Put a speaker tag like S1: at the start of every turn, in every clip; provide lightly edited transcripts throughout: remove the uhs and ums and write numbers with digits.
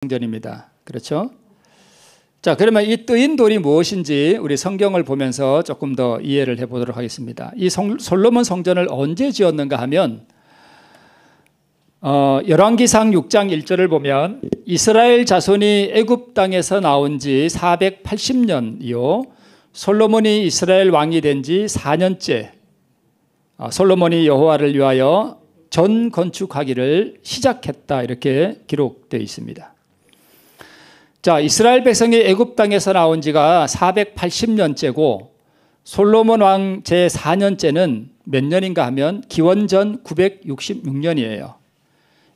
S1: 성전입니다. 그렇죠? 자, 그러면 이 뜨인 돌이 무엇인지 우리 성경을 보면서 조금 더 이해를 해보도록 하겠습니다. 이 솔로몬 성전을 언제 지었는가 하면 열왕기상 6장 1절을 보면 이스라엘 자손이 애굽 땅에서 나온 지 480년이요 솔로몬이 이스라엘 왕이 된 지 4년째 솔로몬이 여호와를 위하여 전 건축하기를 시작했다, 이렇게 기록되어 있습니다. 자, 이스라엘 백성이 애굽 땅에서 나온 지가 480년째고 솔로몬 왕 제4년째는 몇 년인가 하면 기원전 966년이에요.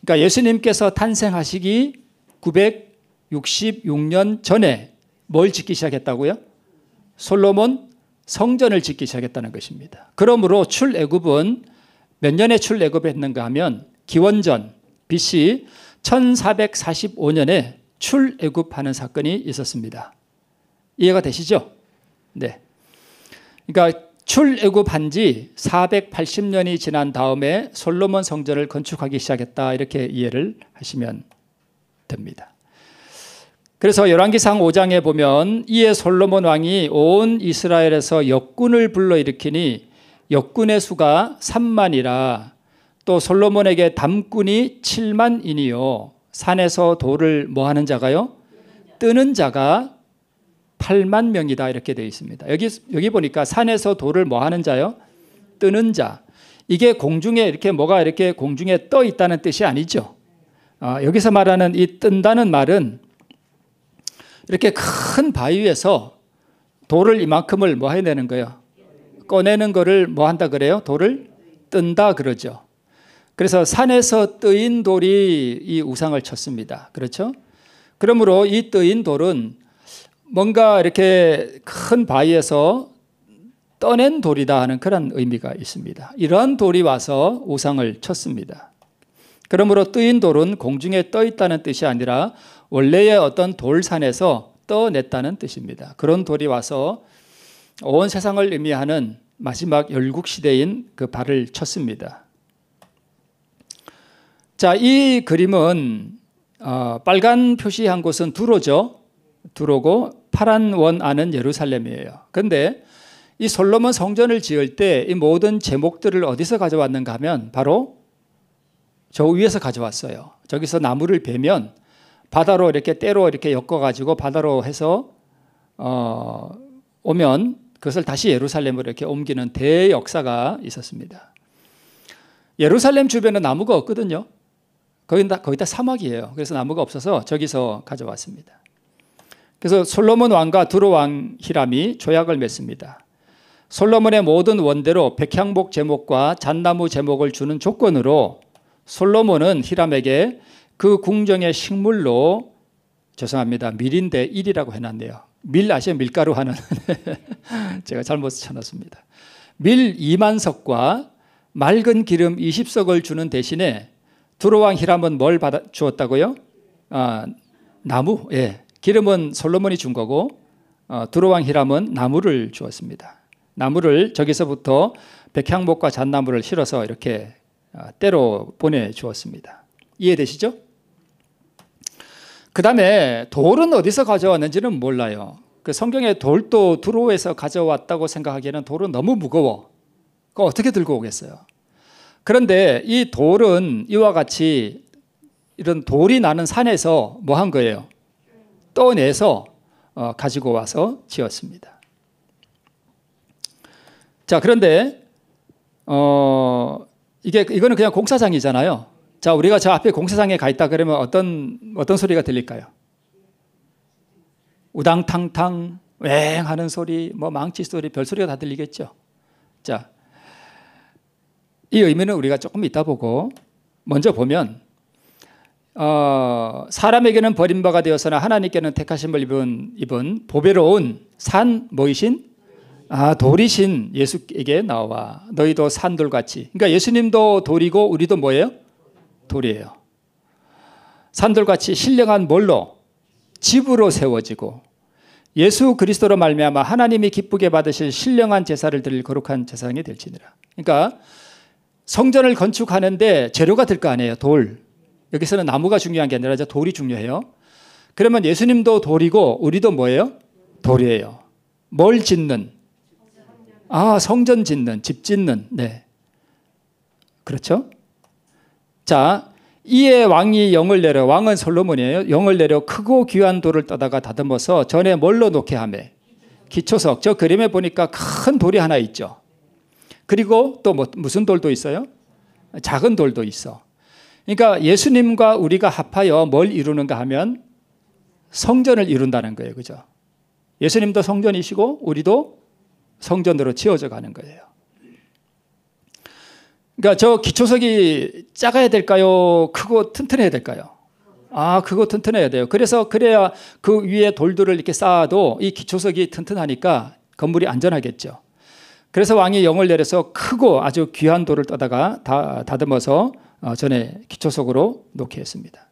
S1: 그러니까 예수님께서 탄생하시기 966년 전에 뭘 짓기 시작했다고요? 솔로몬 성전을 짓기 시작했다는 것입니다. 그러므로 출애굽은 몇 년에 출애굽했는가 하면 기원전 BC 1445년에 출애굽하는 사건이 있었습니다. 이해가 되시죠? 네. 그러니까 출애굽한 지 480년이 지난 다음에 솔로몬 성전을 건축하기 시작했다, 이렇게 이해를 하시면 됩니다. 그래서 열왕기상 5장에 보면 이에 솔로몬 왕이 온 이스라엘에서 역군을 불러일으키니 역군의 수가 3만이라 또 솔로몬에게 담꾼이 7만이니요 산에서 돌을 뭐 하는 자가요? 뜨는 자가 8만 명이다, 이렇게 되어 있습니다. 여기 보니까 산에서 돌을 뭐 하는 자요? 뜨는 자. 이게 공중에 이렇게 뭐가 이렇게 공중에 떠 있다는 뜻이 아니죠. 여기서 말하는 이 뜬다는 말은 이렇게 큰 바위에서 돌을 이만큼을 뭐 해내는 거예요? 꺼내는 거를 뭐 한다 그래요? 돌을 뜬다 그러죠. 그래서 산에서 뜨인 돌이 이 우상을 쳤습니다. 그렇죠? 그러므로 이 뜨인 돌은 뭔가 이렇게 큰 바위에서 떠낸 돌이다 하는 그런 의미가 있습니다. 이러한 돌이 와서 우상을 쳤습니다. 그러므로 뜨인 돌은 공중에 떠 있다는 뜻이 아니라 원래의 어떤 돌산에서 떠냈다는 뜻입니다. 그런 돌이 와서 온 세상을 의미하는 마지막 열국시대인 그 발을 쳤습니다. 자, 이 그림은 빨간 표시한 곳은 두로죠. 두로고 파란 원 안은 예루살렘이에요. 그런데 이 솔로몬 성전을 지을 때 이 모든 제목들을 어디서 가져왔는가 하면 바로 저 위에서 가져왔어요. 저기서 나무를 베면 바다로 이렇게 때로 이렇게 엮어가지고 바다로 해서 오면 그것을 다시 예루살렘으로 이렇게 옮기는 대역사가 있었습니다. 예루살렘 주변에 나무가 없거든요. 거의 다 사막이에요. 그래서 나무가 없어서 저기서 가져왔습니다. 그래서 솔로몬 왕과 두로 왕 히람이 조약을 맺습니다. 솔로몬의 모든 원대로 백향목 제목과 잣나무 제목을 주는 조건으로 솔로몬은 히람에게 그 궁정의 식물로, 죄송합니다, 밀인데 일이라고 해놨네요. 밀 아시죠? 밀가루 하는 제가 잘못 쳐놨습니다. 밀 2만 석과 맑은 기름 20석을 주는 대신에 두로왕 히람은 뭘 주었다고요? 나무. 예. 기름은 솔로몬이 준 거고 두로왕 히람은 나무를 주었습니다. 나무를 저기서부터 백향목과 잣나무를 실어서 이렇게 때로 보내주었습니다. 이해되시죠? 그 다음에 돌은 어디서 가져왔는지는 몰라요. 그 성경에 돌도 두로에서 가져왔다고 생각하기에는 돌은 너무 무거워. 그거 어떻게 들고 오겠어요? 그런데 이 돌은 이와 같이 이런 돌이 나는 산에서 뭐 한 거예요? 떠내서 가지고 와서 지었습니다. 자, 그런데 이거는 그냥 공사장이잖아요. 자, 우리가 저 앞에 공사장에 가 있다 그러면 어떤 소리가 들릴까요? 우당탕탕 웽 하는 소리, 뭐 망치 소리, 별 소리가 다 들리겠죠. 자, 이 의미는 우리가 조금 이따 보고, 먼저 보면 사람에게는 버림바가 되었으나 하나님께는 택하심을 입은 보배로운 산 뭐이신? 돌이신 예수에게 나와 너희도 산돌같이. 그러니까 예수님도 돌이고 우리도 뭐예요? 돌이에요. 산돌같이 신령한 뭘로? 집으로 세워지고 예수 그리스도로 말미암아 하나님이 기쁘게 받으실 신령한 제사를 드릴 거룩한 제사장이 될지니라. 그러니까 성전을 건축하는데 재료가 들 거 아니에요. 돌. 여기서는 나무가 중요한 게 아니라 돌이 중요해요. 그러면 예수님도 돌이고 우리도 뭐예요? 돌이에요. 뭘 짓는? 성전 짓는, 집 짓는. 네. 그렇죠? 자, 이에 왕이 영을 내려, 왕은 솔로몬이에요. 영을 내려 크고 귀한 돌을 떠다가 다듬어서 전에 뭘로 놓게 하매? 기초석. 저 그림에 보니까 큰 돌이 하나 있죠. 그리고 또 무슨 돌도 있어요? 작은 돌도 있어. 그러니까 예수님과 우리가 합하여 뭘 이루는가 하면 성전을 이룬다는 거예요. 그죠? 예수님도 성전이시고 우리도 성전으로 지어져 가는 거예요. 그러니까 저 기초석이 작아야 될까요? 크고 튼튼해야 될까요? 크고 튼튼해야 돼요. 그래야 그 위에 돌들을 이렇게 쌓아도 이 기초석이 튼튼하니까 건물이 안전하겠죠. 그래서 왕이 영을 내려서 크고 아주 귀한 돌을 떠다가 다듬어서 전에 기초석으로 놓게 했습니다.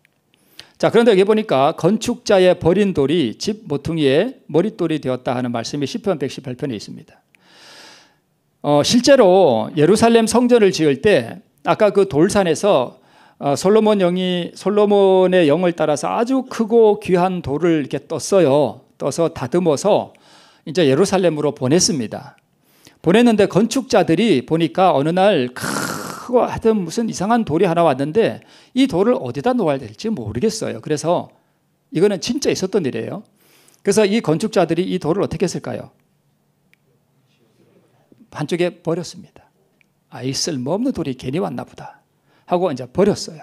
S1: 자, 그런데 여기 보니까 건축자의 버린 돌이 집 모퉁이에 머릿돌이 되었다 하는 말씀이 시편 118편에 있습니다. 실제로 예루살렘 성전을 지을 때 아까 그 돌산에서 솔로몬의 영을 따라서 아주 크고 귀한 돌을 이렇게 떴어요. 떠서 다듬어서 이제 예루살렘으로 보냈습니다. 보냈는데 건축자들이 보니까 어느 날 크고 하여튼 무슨 이상한 돌이 하나 왔는데 이 돌을 어디다 놓아야 될지 모르겠어요. 그래서 이거는 진짜 있었던 일이에요. 그래서 이 건축자들이 이 돌을 어떻게 했을까요? 한쪽에 버렸습니다. 이 쓸모없는 돌이 괜히 왔나 보다 하고 이제 버렸어요.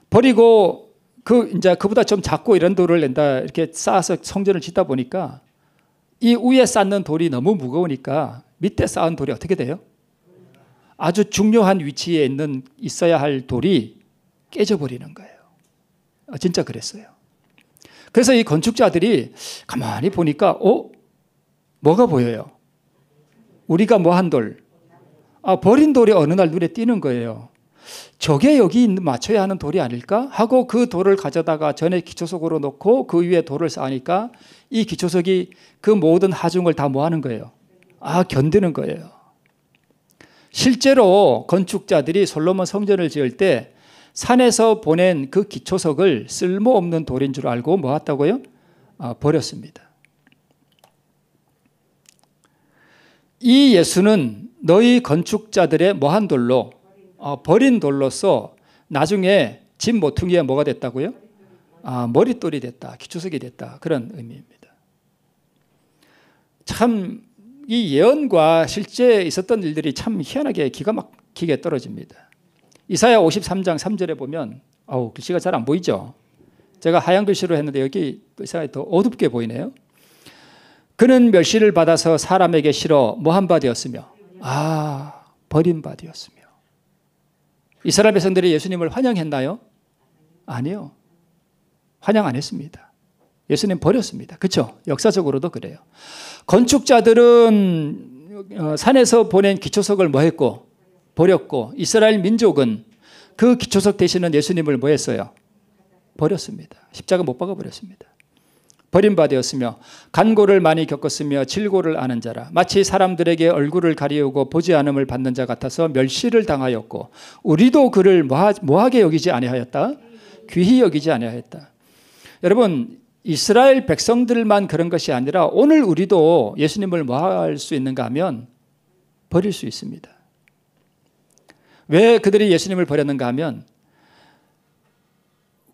S1: 버리고 이제 그보다 좀 작고 이런 돌을 이렇게 쌓아서 성전을 짓다 보니까 이 위에 쌓는 돌이 너무 무거우니까 밑에 쌓은 돌이 어떻게 돼요? 아주 중요한 위치에 있어야 할 돌이 깨져버리는 거예요. 진짜 그랬어요. 그래서 이 건축자들이 가만히 보니까 뭐가 보여요? 우리가 뭐 한 돌? 버린 돌이 어느 날 눈에 띄는 거예요. 저게 여기 맞춰야 하는 돌이 아닐까? 하고 그 돌을 가져다가 전에 기초석으로 놓고 그 위에 돌을 쌓으니까 이 기초석이 그 모든 하중을 다 뭐 하는 거예요? 견디는 거예요. 실제로 건축자들이 솔로몬 성전을 지을 때 산에서 보낸 그 기초석을 쓸모없는 돌인 줄 알고 뭐 했다고요? 버렸습니다. 이 예수는 너희 건축자들의 뭐한 돌로 버린 돌로서 나중에 집 모퉁이에 뭐가 됐다고요? 머릿돌이 됐다, 기초석이 됐다, 그런 의미입니다. 참 이 예언과 실제 있었던 일들이 참 희한하게 기가 막히게 떨어집니다. 이사야 53장 3절에 보면 글씨가 잘 안 보이죠? 제가 하얀 글씨로 했는데 여기 이상하게 더 어둡게 보이네요. 그는 멸시를 받아서 사람에게 실어 뭐한 바 되었으며 버린 바 되었으며. 이스라엘 백성들이 예수님을 환영했나요? 아니요. 환영 안 했습니다. 예수님 버렸습니다. 그렇죠? 역사적으로도 그래요. 건축자들은 산에서 보낸 기초석을 뭐 했고? 버렸고, 이스라엘 민족은 그 기초석 대신은 예수님을 뭐 했어요? 버렸습니다. 십자가 못 박아 버렸습니다. 버린 바 되었으며 간고를 많이 겪었으며 질고를 아는 자라 마치 사람들에게 얼굴을 가리우고 보지 않음을 받는 자 같아서 멸시를 당하였고 우리도 그를 뭐하게 여기지 아니하였다? 귀히 여기지 아니하였다. 여러분, 이스라엘 백성들만 그런 것이 아니라 오늘 우리도 예수님을 뭐 할 수 있는가 하면 버릴 수 있습니다. 왜 그들이 예수님을 버렸는가 하면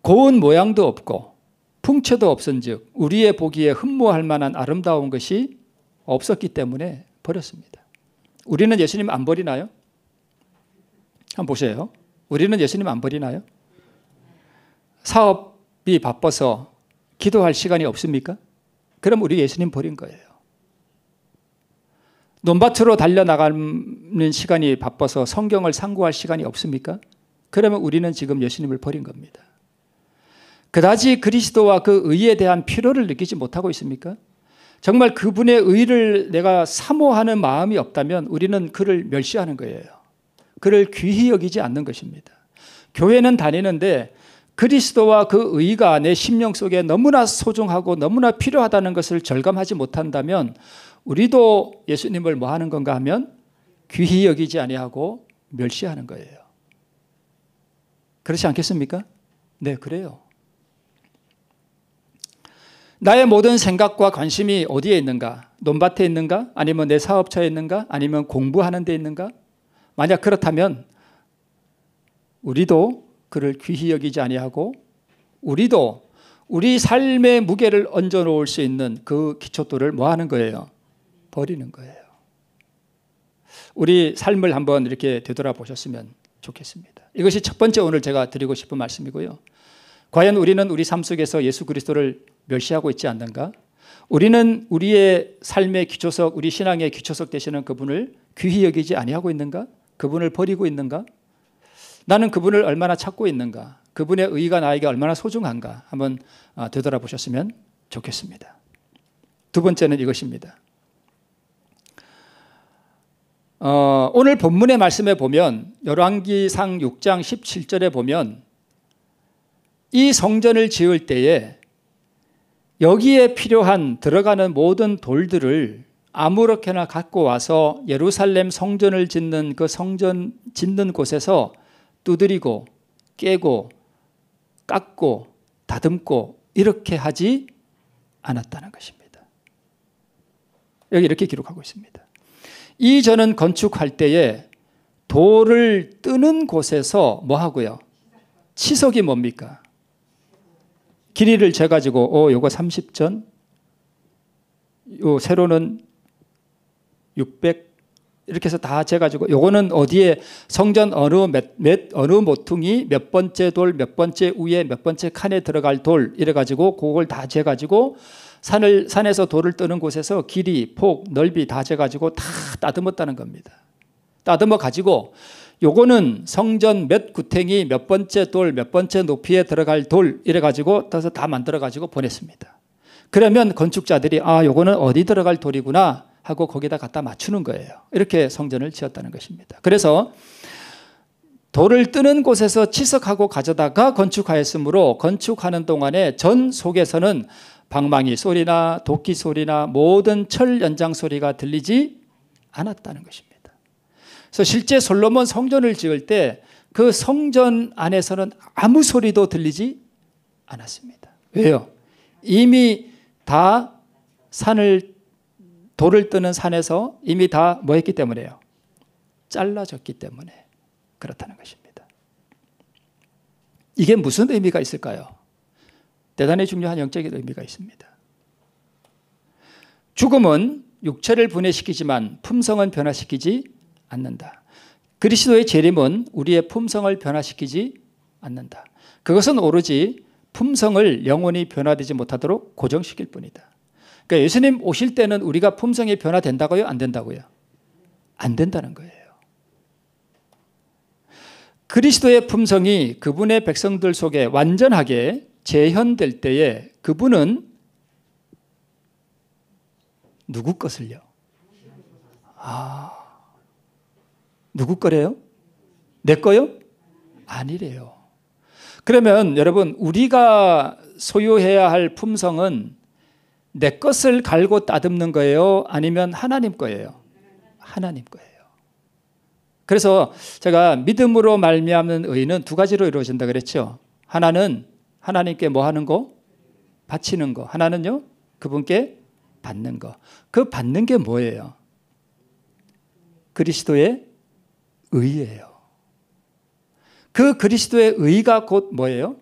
S1: 고운 모양도 없고 풍채도 없은즉 우리의 보기에 흠모할 만한 아름다운 것이 없었기 때문에 버렸습니다. 우리는 예수님 안 버리나요? 한번 보세요. 우리는 예수님 안 버리나요? 사업이 바빠서 기도할 시간이 없습니까? 그럼 우리 예수님 버린 거예요. 논밭으로 달려나가는 시간이 바빠서 성경을 상고할 시간이 없습니까? 그러면 우리는 지금 예수님을 버린 겁니다. 그다지 그리스도와 그 의에 대한 필요를 느끼지 못하고 있습니까? 정말 그분의 의를 내가 사모하는 마음이 없다면 우리는 그를 멸시하는 거예요. 그를 귀히 여기지 않는 것입니다. 교회는 다니는데 그리스도와 그 의가 내 심령 속에 너무나 소중하고 너무나 필요하다는 것을 절감하지 못한다면 우리도 예수님을 뭐 하는 건가 하면 귀히 여기지 아니하고 멸시하는 거예요. 그렇지 않겠습니까? 네, 그래요. 나의 모든 생각과 관심이 어디에 있는가? 논밭에 있는가? 아니면 내 사업처에 있는가? 아니면 공부하는 데 있는가? 만약 그렇다면 우리도 그를 귀히 여기지 아니하고 우리도 우리 삶의 무게를 얹어 놓을 수 있는 그 기초돌을 뭐 하는 거예요? 버리는 거예요. 우리 삶을 한번 이렇게 되돌아보셨으면 좋겠습니다. 이것이 첫 번째 오늘 제가 드리고 싶은 말씀이고요. 과연 우리는 우리 삶 속에서 예수 그리스도를 멸시하고 있지 않는가? 우리는 우리의 삶의 기초석, 우리 신앙의 기초석 되시는 그분을 귀히 여기지 아니하고 있는가? 그분을 버리고 있는가? 나는 그분을 얼마나 찾고 있는가? 그분의 의가 나에게 얼마나 소중한가? 한번 되돌아보셨으면 좋겠습니다. 두 번째는 이것입니다. 오늘 본문의 말씀에 보면 열왕기상 6장 17절에 보면 이 성전을 지을 때에 여기에 필요한 들어가는 모든 돌들을 아무렇게나 갖고 와서 예루살렘 성전을 짓는 그 성전 짓는 곳에서 두드리고 깨고 깎고 다듬고 이렇게 하지 않았다는 것입니다. 여기 이렇게 기록하고 있습니다. 이전은 건축할 때에 돌을 뜨는 곳에서 뭐 하고요? 치석이 뭡니까? 길이를 재가지고 요거 30전, 요 세로는 600 이렇게 해서 다 재가지고 요거는 어디에 성전 어느 모퉁이 몇 번째 돌 몇 번째 위에 몇 번째 칸에 들어갈 돌 이래가지고 그걸 다 재가지고 산에서 돌을 뜨는 곳에서 길이, 폭, 넓이 다 재가지고 다 따듬었다는 겁니다. 따듬어 가지고 요거는 성전 몇 구탱이 몇 번째 돌 몇 번째 높이에 들어갈 돌 이래가지고 다 만들어가지고 보냈습니다. 그러면 건축자들이 요거는 어디 들어갈 돌이구나 하고 거기다 갖다 맞추는 거예요. 이렇게 성전을 지었다는 것입니다. 그래서 돌을 뜨는 곳에서 치석하고 가져다가 건축하였으므로 건축하는 동안에 전 속에서는 방망이 소리나 도끼 소리나 모든 철 연장 소리가 들리지 않았다는 것입니다. 그래서 실제 솔로몬 성전을 지을 때 그 성전 안에서는 아무 소리도 들리지 않았습니다. 왜요? 이미 다 돌을 뜨는 산에서 이미 다 뭐 했기 때문에요? 잘라졌기 때문에 그렇다는 것입니다. 이게 무슨 의미가 있을까요? 대단히 중요한 영적인 의미가 있습니다. 죽음은 육체를 분해시키지만 품성은 변화시키지 않는다. 그리스도의 재림은 우리의 품성을 변화시키지 않는다. 그것은 오로지 품성을 영원히 변화되지 못하도록 고정시킬 뿐이다. 그러니까 예수님 오실 때는 우리가 품성이 변화된다고요? 안 된다고요? 안 된다는 거예요. 그리스도의 품성이 그분의 백성들 속에 완전하게 재현될 때에 그분은 누구 것을요? 누구 거래요? 내 거요? 아니래요. 그러면 여러분 우리가 소유해야 할 품성은 내 것을 갈고 따듬는 거예요? 아니면 하나님 거예요? 하나님 거예요. 그래서 제가 믿음으로 말미암는 의는 두 가지로 이루어진다 그랬죠. 하나는 하나님께 뭐 하는 거? 바치는 거. 하나는요? 그분께 받는 거. 그 받는 게 뭐예요? 그리스도의 의예요. 그 그리스도의 의가 곧 뭐예요?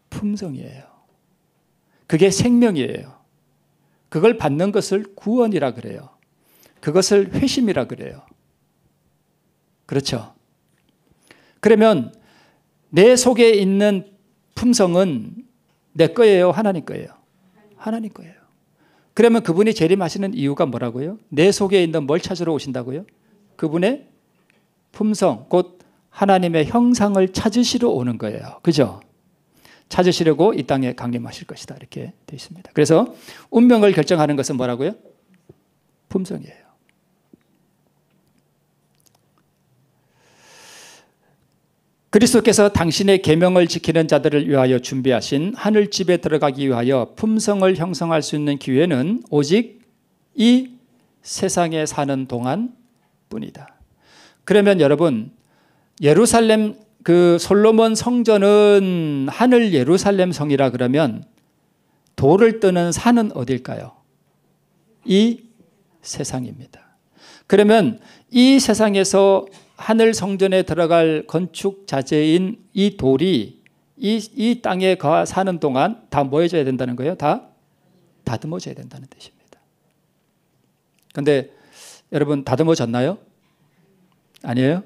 S1: 품성이에요. 그게 생명이에요. 그걸 받는 것을 구원이라 그래요. 그것을 회심이라 그래요. 그렇죠? 그러면 내 속에 있는 품성은 내 거예요? 하나님 거예요? 하나님 거예요. 그러면 그분이 재림하시는 이유가 뭐라고요? 내 속에 있는 뭘 찾으러 오신다고요? 그분의 품성, 곧 하나님의 형상을 찾으시러 오는 거예요. 그죠? 찾으시려고 이 땅에 강림하실 것이다. 이렇게 되어 있습니다. 그래서 운명을 결정하는 것은 뭐라고요? 품성이에요. 그리스도께서 당신의 계명을 지키는 자들을 위하여 준비하신 하늘집에 들어가기 위하여 품성을 형성할 수 있는 기회는 오직 이 세상에 사는 동안 뿐이다. 그러면 여러분 예루살렘 그 솔로몬 성전은 하늘 예루살렘 성이라 그러면 돌을 뜨는 산은 어딜까요? 이 세상입니다. 그러면 이 세상에서 하늘 성전에 들어갈 건축 자재인 이 돌이 이 땅에 사는 동안 다 뭐 해줘야 된다는 거예요? 다 다듬어져야 된다는 뜻입니다. 그런데 여러분 다듬어졌나요? 아니에요?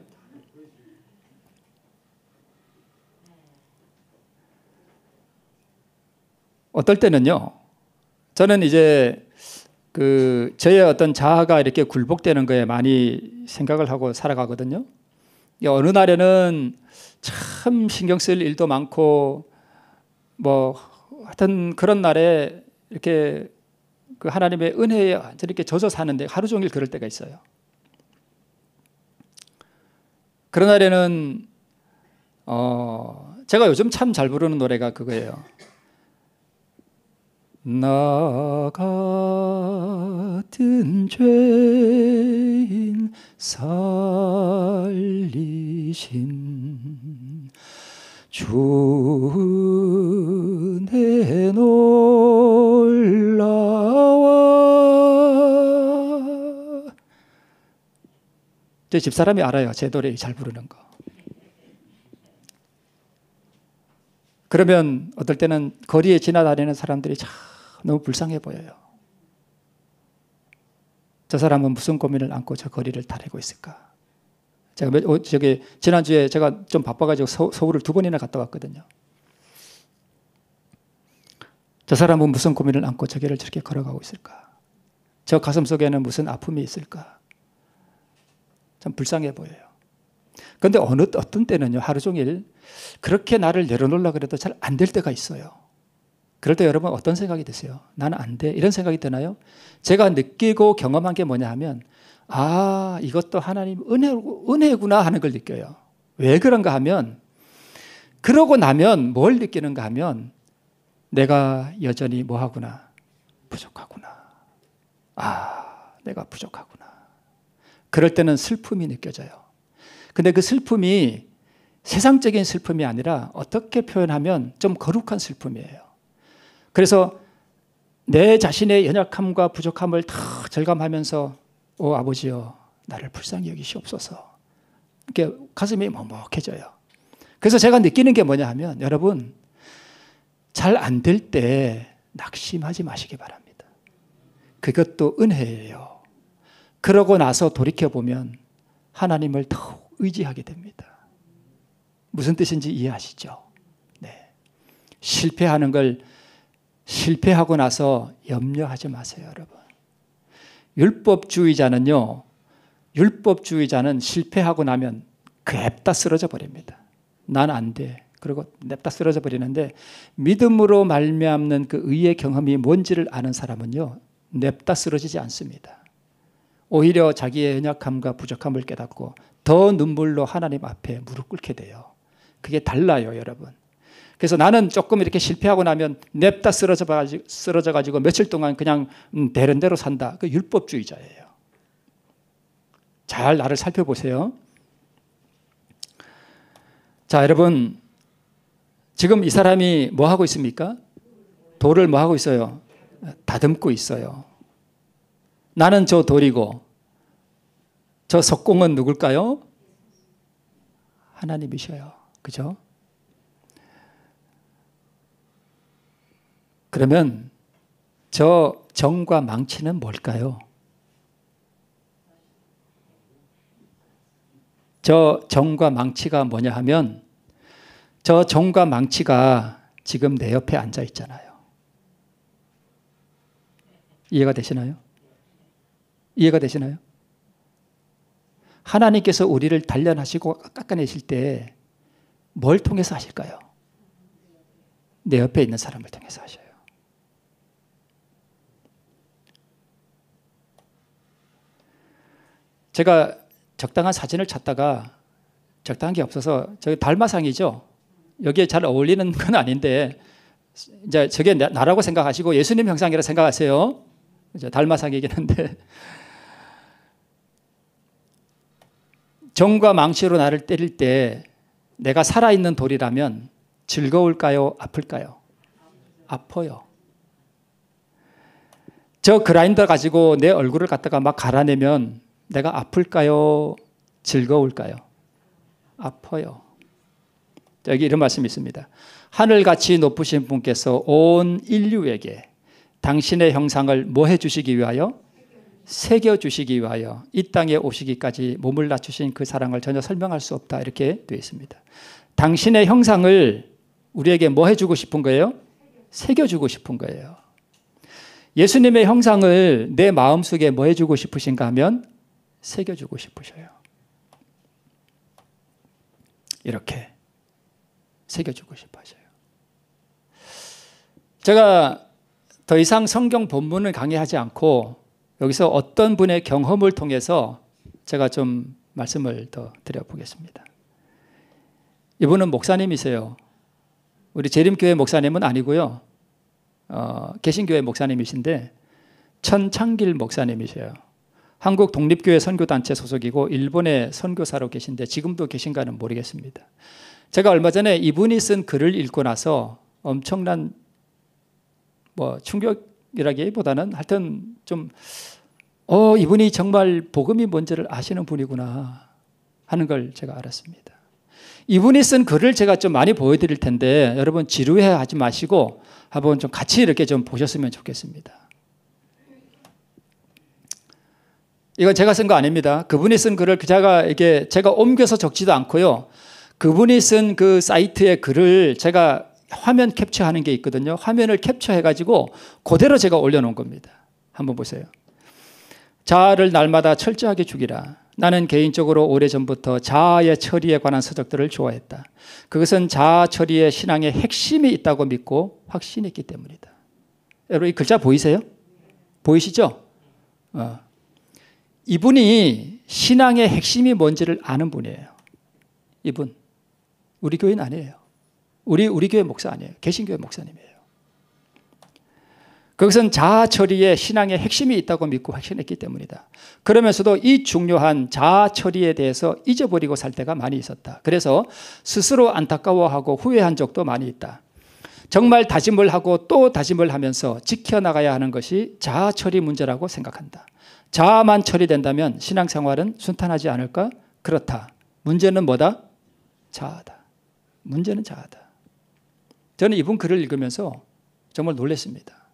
S1: 어떨 때는요, 저는 이제 저의 어떤 자아가 이렇게 굴복되는 거에 많이 생각을 하고 살아가거든요. 어느 날에는 참 신경 쓸 일도 많고, 하여튼 그런 날에 이렇게 그 하나님의 은혜에 이렇게 젖어 사는데 하루 종일 그럴 때가 있어요. 그런 날에는, 제가 요즘 참 잘 부르는 노래가 그거예요. 나 같은 죄인 살리신 주 은혜 놀라워. 제 집사람이 알아요. 제 노래 잘 부르는 거. 그러면 어떨 때는 거리에 지나다니는 사람들이 참 너무 불쌍해 보여요. 저 사람은 무슨 고민을 안고 저 거리를 다니고 있을까? 제가 지난주에 제가 좀 바빠가지고 서울을 2번이나 갔다 왔거든요. 저 사람은 무슨 고민을 안고 저 길을 저렇게 걸어가고 있을까? 저 가슴 속에는 무슨 아픔이 있을까? 참 불쌍해 보여요. 그런데 어떤 때는요, 하루 종일 그렇게 나를 내려놓으려고 해도 잘 안 될 때가 있어요. 그럴 때 여러분 어떤 생각이 드세요? 나는 안 돼. 이런 생각이 드나요? 제가 느끼고 경험한 게 뭐냐 하면, 이것도 하나님 은혜구나 하는 걸 느껴요. 왜 그런가 하면, 그러고 나면 뭘 느끼는가 하면, 내가 여전히 뭐하구나? 부족하구나. 내가 부족하구나. 그럴 때는 슬픔이 느껴져요. 근데 그 슬픔이 세상적인 슬픔이 아니라 어떻게 표현하면 좀 거룩한 슬픔이에요. 그래서 내 자신의 연약함과 부족함을 다 절감하면서 아버지여 나를 불쌍히 여기시옵소서. 이렇게 가슴이 먹먹해져요. 그래서 제가 느끼는 게 뭐냐 하면, 여러분 잘 안 될 때 낙심하지 마시기 바랍니다. 그것도 은혜예요. 그러고 나서 돌이켜보면 하나님을 더욱 의지하게 됩니다. 무슨 뜻인지 이해하시죠? 네. 실패하는 걸 실패하고 나서 염려하지 마세요, 여러분. 율법주의자는 실패하고 나면 냅다 쓰러져 버립니다. 난 안 돼. 그리고 냅다 쓰러져 버리는데, 믿음으로 말미암는 그 의의 경험이 뭔지를 아는 사람은요, 냅다 쓰러지지 않습니다. 오히려 자기의 연약함과 부족함을 깨닫고 더 눈물로 하나님 앞에 무릎 꿇게 돼요. 그게 달라요, 여러분. 그래서 나는 조금 이렇게 실패하고 나면 냅다 쓰러져가지고 며칠 동안 그냥 되는 대로 산다. 그 율법주의자예요. 잘 나를 살펴보세요. 자, 여러분, 지금 이 사람이 뭐 하고 있습니까? 돌을 뭐 하고 있어요? 다듬고 있어요. 나는 저 돌이고 저 석공은 누굴까요? 하나님이셔요. 그죠? 그러면 저 정과 망치는 뭘까요? 저 정과 망치가 뭐냐 하면, 저 정과 망치가 지금 내 옆에 앉아 있잖아요. 이해가 되시나요? 이해가 되시나요? 하나님께서 우리를 단련하시고 깎아내실 때 뭘 통해서 하실까요? 내 옆에 있는 사람을 통해서 하셔요. 제가 적당한 사진을 찾다가 적당한 게 없어서, 저기 달마상이죠. 여기에 잘 어울리는 건 아닌데, 이제 저게 나라고 생각하시고 예수님 형상이라 생각하세요. 이제 달마상이긴 한데, 정과 망치로 나를 때릴 때 내가 살아있는 돌이라면 즐거울까요? 아플까요? 아파요. 저 그라인더 가지고 내 얼굴을 갖다가 막 갈아내면 내가 아플까요? 즐거울까요? 아파요. 여기 이런 말씀이 있습니다. 하늘같이 높으신 분께서 온 인류에게 당신의 형상을 뭐 해주시기 위하여? 새겨주시기 위하여 이 땅에 오시기까지 몸을 낮추신 그 사랑을 전혀 설명할 수 없다, 이렇게 되어 있습니다. 당신의 형상을 우리에게 뭐 해주고 싶은 거예요? 새겨주고 싶은 거예요. 예수님의 형상을 내 마음속에 뭐 해주고 싶으신가 하면 새겨주고 싶으셔요. 이렇게 새겨주고 싶어 하셔요. 제가 더 이상 성경 본문을 강의하지 않고 여기서 어떤 분의 경험을 통해서 제가 좀 말씀을 더 드려보겠습니다. 이분은 목사님이세요. 우리 재림교회 목사님은 아니고요. 개신교회 목사님이신데 천창길 목사님이세요. 한국 독립교회 선교단체 소속이고 일본의 선교사로 계신데 지금도 계신가는 모르겠습니다. 제가 얼마 전에 이분이 쓴 글을 읽고 나서 엄청난 충격이라기보다는 하여튼 좀 이분이 정말 복음이 뭔지를 아시는 분이구나 하는 걸 제가 알았습니다. 이분이 쓴 글을 제가 좀 많이 보여드릴 텐데 여러분 지루해하지 마시고 한번 좀 같이 이렇게 좀 보셨으면 좋겠습니다. 이건 제가 쓴 거 아닙니다. 그분이 쓴 글을 제가 옮겨서 적지도 않고요. 그분이 쓴 그 사이트의 글을 제가 화면 캡처하는 게 있거든요. 화면을 캡처해가지고 그대로 제가 올려놓은 겁니다. 한번 보세요. 자아를 날마다 철저하게 죽이라. 나는 개인적으로 오래전부터 자아의 처리에 관한 서적들을 좋아했다. 그것은 자아 처리의 신앙의 핵심이 있다고 믿고 확신했기 때문이다. 여러분 이 글자 보이세요? 보이시죠? 이분이 신앙의 핵심이 뭔지를 아는 분이에요. 이분. 우리 교회는 아니에요. 우리 교회 목사 아니에요. 개신교회 목사님이에요. 그것은 자아 처리에 신앙의 핵심이 있다고 믿고 확신했기 때문이다. 그러면서도 이 중요한 자아 처리에 대해서 잊어버리고 살 때가 많이 있었다. 그래서 스스로 안타까워하고 후회한 적도 많이 있다. 정말 다짐을 하고 또 다짐을 하면서 지켜나가야 하는 것이 자아 처리 문제라고 생각한다. 자아만 처리된다면 신앙생활은 순탄하지 않을까? 그렇다. 문제는 뭐다? 자아다. 문제는 자아다. 저는 이분 글을 읽으면서 정말 놀랐습니다.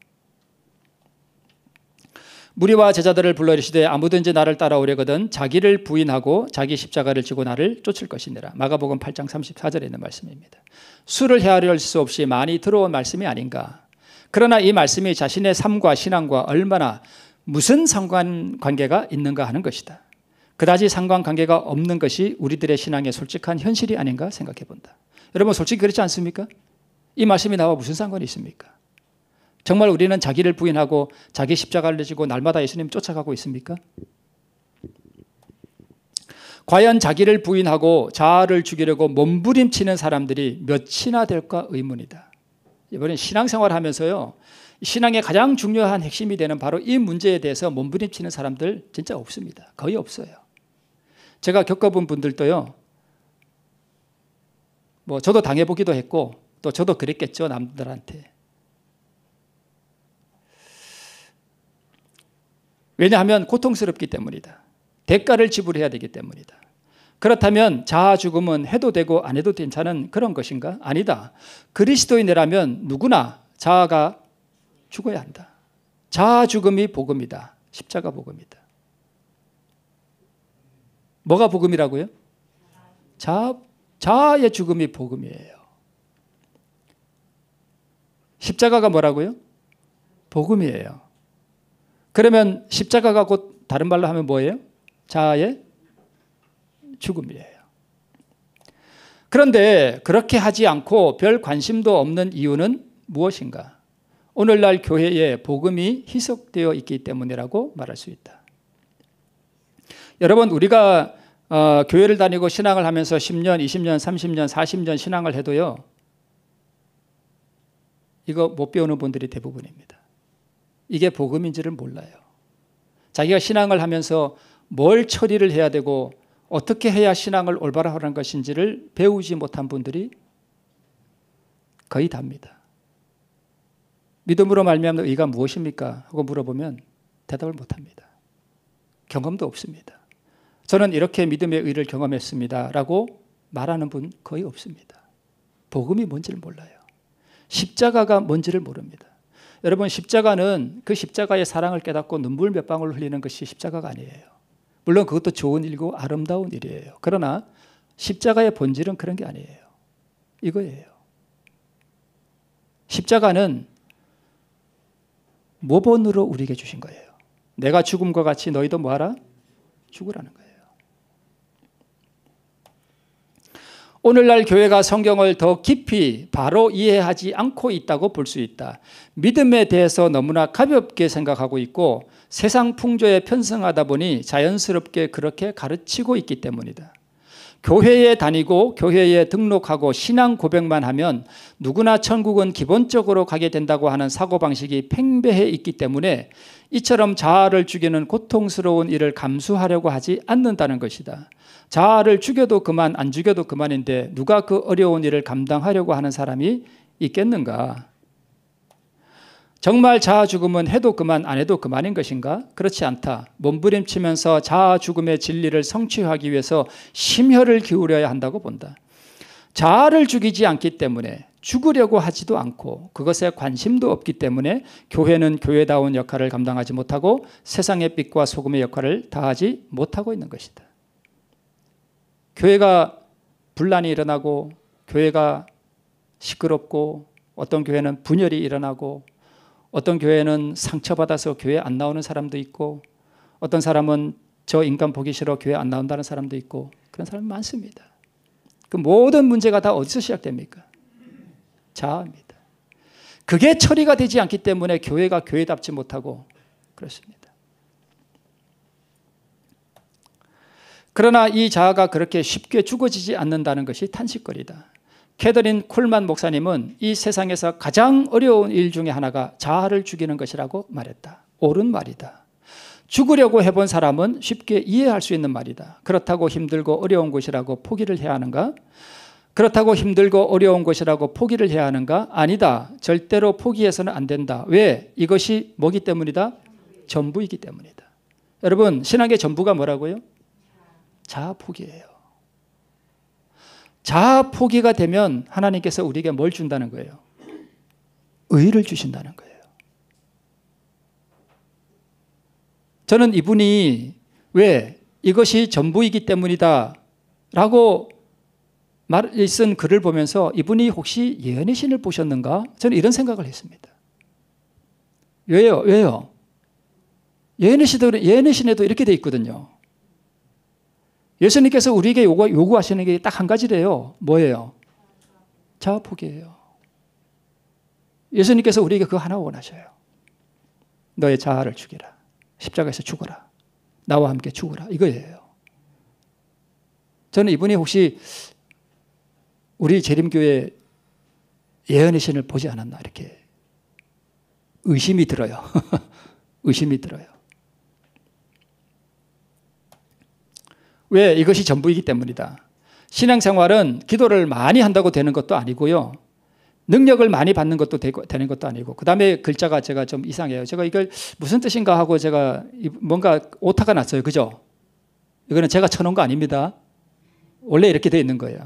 S1: 무리와 제자들을 불러 이르시되 아무든지 나를 따라오려거든 자기를 부인하고 자기 십자가를 지고 나를 쫓을 것이니라. 마가복음 8장 34절에 있는 말씀입니다. 수를 헤아릴 수 없이 많이 들어온 말씀이 아닌가. 그러나 이 말씀이 자신의 삶과 신앙과 얼마나 무슨 상관관계가 있는가 하는 것이다. 그다지 상관관계가 없는 것이 우리들의 신앙의 솔직한 현실이 아닌가 생각해 본다. 여러분 솔직히 그렇지 않습니까? 이 말씀이 나와 무슨 상관이 있습니까? 정말 우리는 자기를 부인하고 자기 십자가를 지고 날마다 예수님 쫓아가고 있습니까? 과연 자기를 부인하고 자아를 죽이려고 몸부림치는 사람들이 몇이나 될까 의문이다. 이번에 신앙생활 하면서요. 신앙의 가장 중요한 핵심이 되는 바로 이 문제에 대해서 몸부림치는 사람들 진짜 없습니다. 거의 없어요. 제가 겪어본 분들도요. 저도 당해보기도 했고 또 저도 그랬겠죠. 남들한테. 왜냐하면 고통스럽기 때문이다. 대가를 지불해야 되기 때문이다. 그렇다면 자아 죽음은 해도 되고 안 해도 괜찮은 그런 것인가? 아니다. 그리스도인이라면 누구나 자아가 죽어야 한다. 자아 죽음이 복음이다. 십자가 복음이다. 뭐가 복음이라고요? 자아의 죽음이 복음이에요. 십자가가 뭐라고요? 복음이에요. 그러면 십자가가 곧 다른 말로 하면 뭐예요? 자아의 죽음이에요. 그런데 그렇게 하지 않고 별 관심도 없는 이유는 무엇인가? 오늘날 교회에 복음이 희석되어 있기 때문이라고 말할 수 있다. 여러분 우리가 교회를 다니고 신앙을 하면서 10년, 20년, 30년, 40년 신앙을 해도요. 이거 못 배우는 분들이 대부분입니다. 이게 복음인지를 몰라요. 자기가 신앙을 하면서 뭘 처리를 해야 되고 어떻게 해야 신앙을 올바로 하는 것인지를 배우지 못한 분들이 거의 다입니다. 믿음으로 말미암는 의가 무엇입니까? 하고 물어보면 대답을 못합니다. 경험도 없습니다. 저는 이렇게 믿음의 의를 경험했습니다 라고 말하는 분 거의 없습니다. 복음이 뭔지를 몰라요. 십자가가 뭔지를 모릅니다. 여러분, 십자가는 그 십자가의 사랑을 깨닫고 눈물 몇 방울 흘리는 것이 십자가가 아니에요. 물론 그것도 좋은 일이고 아름다운 일이에요. 그러나 십자가의 본질은 그런 게 아니에요. 이거예요. 십자가는 모본으로 우리에게 주신 거예요. 내가 죽음과 같이 너희도 뭐하라? 죽으라는 거예요. 오늘날 교회가 성경을 더 깊이 바로 이해하지 않고 있다고 볼 수 있다. 믿음에 대해서 너무나 가볍게 생각하고 있고 세상 풍조에 편승하다 보니 자연스럽게 그렇게 가르치고 있기 때문이다. 교회에 다니고 교회에 등록하고 신앙 고백만 하면 누구나 천국은 기본적으로 가게 된다고 하는 사고방식이 팽배해 있기 때문에 이처럼 자아를 죽이는 고통스러운 일을 감수하려고 하지 않는다는 것이다. 자아를 죽여도 그만 안 죽여도 그만인데 누가 그 어려운 일을 감당하려고 하는 사람이 있겠는가? 정말 자아 죽음은 해도 그만 안 해도 그만인 것인가? 그렇지 않다. 몸부림치면서 자아 죽음의 진리를 성취하기 위해서 심혈을 기울여야 한다고 본다. 자아를 죽이지 않기 때문에 죽으려고 하지도 않고 그것에 관심도 없기 때문에 교회는 교회다운 역할을 감당하지 못하고 세상의 빛과 소금의 역할을 다하지 못하고 있는 것이다. 교회가 분란이 일어나고 교회가 시끄럽고 어떤 교회는 분열이 일어나고 어떤 교회는 상처받아서 교회 안 나오는 사람도 있고 어떤 사람은 저 인간 보기 싫어 교회 안 나온다는 사람도 있고 그런 사람이 많습니다. 그 모든 문제가 다 어디서 시작됩니까? 자아입니다. 그게 처리가 되지 않기 때문에 교회가 교회답지 못하고 그렇습니다. 그러나 이 자아가 그렇게 쉽게 죽어지지 않는다는 것이 탄식거리다. 캐더린 콜만 목사님은 이 세상에서 가장 어려운 일 중에 하나가 자아를 죽이는 것이라고 말했다. 옳은 말이다. 죽으려고 해본 사람은 쉽게 이해할 수 있는 말이다. 그렇다고 힘들고 어려운 것이라고 포기를 해야 하는가? 그렇다고 힘들고 어려운 것이라고 포기를 해야 하는가? 아니다. 절대로 포기해서는 안 된다. 왜? 이것이 뭐기 때문이다? 전부이기 때문이다. 여러분, 신앙의 전부가 뭐라고요? 자아 포기예요. 자아 포기가 되면 하나님께서 우리에게 뭘 준다는 거예요? 의를 주신다는 거예요. 저는 이분이 왜 이것이 전부이기 때문이다 라고 쓴 글을 보면서 이분이 혹시 예언의 신을 보셨는가? 저는 이런 생각을 했습니다. 왜요? 예언의 신에도 이렇게 돼 있거든요. 예수님께서 우리에게 요구하시는 게 딱 한 가지래요. 뭐예요? 자아 포기예요. 예수님께서 우리에게 그거 하나 원하셔요. 너의 자아를 죽이라. 십자가에서 죽어라. 나와 함께 죽어라. 이거예요. 저는 이분이 혹시 우리 재림교회 예언의 신을 보지 않았나 이렇게 의심이 들어요. 의심이 들어요. 왜? 이것이 전부이기 때문이다. 신앙생활은 기도를 많이 한다고 되는 것도 아니고요. 능력을 많이 받는 것도 되는 것도 아니고 그 다음에 글자가 제가 좀 이상해요. 제가 이걸 무슨 뜻인가 하고 제가 뭔가 오타가 났어요. 그죠? 이거는 제가 쳐놓은 거 아닙니다. 원래 이렇게 되어 있는 거예요.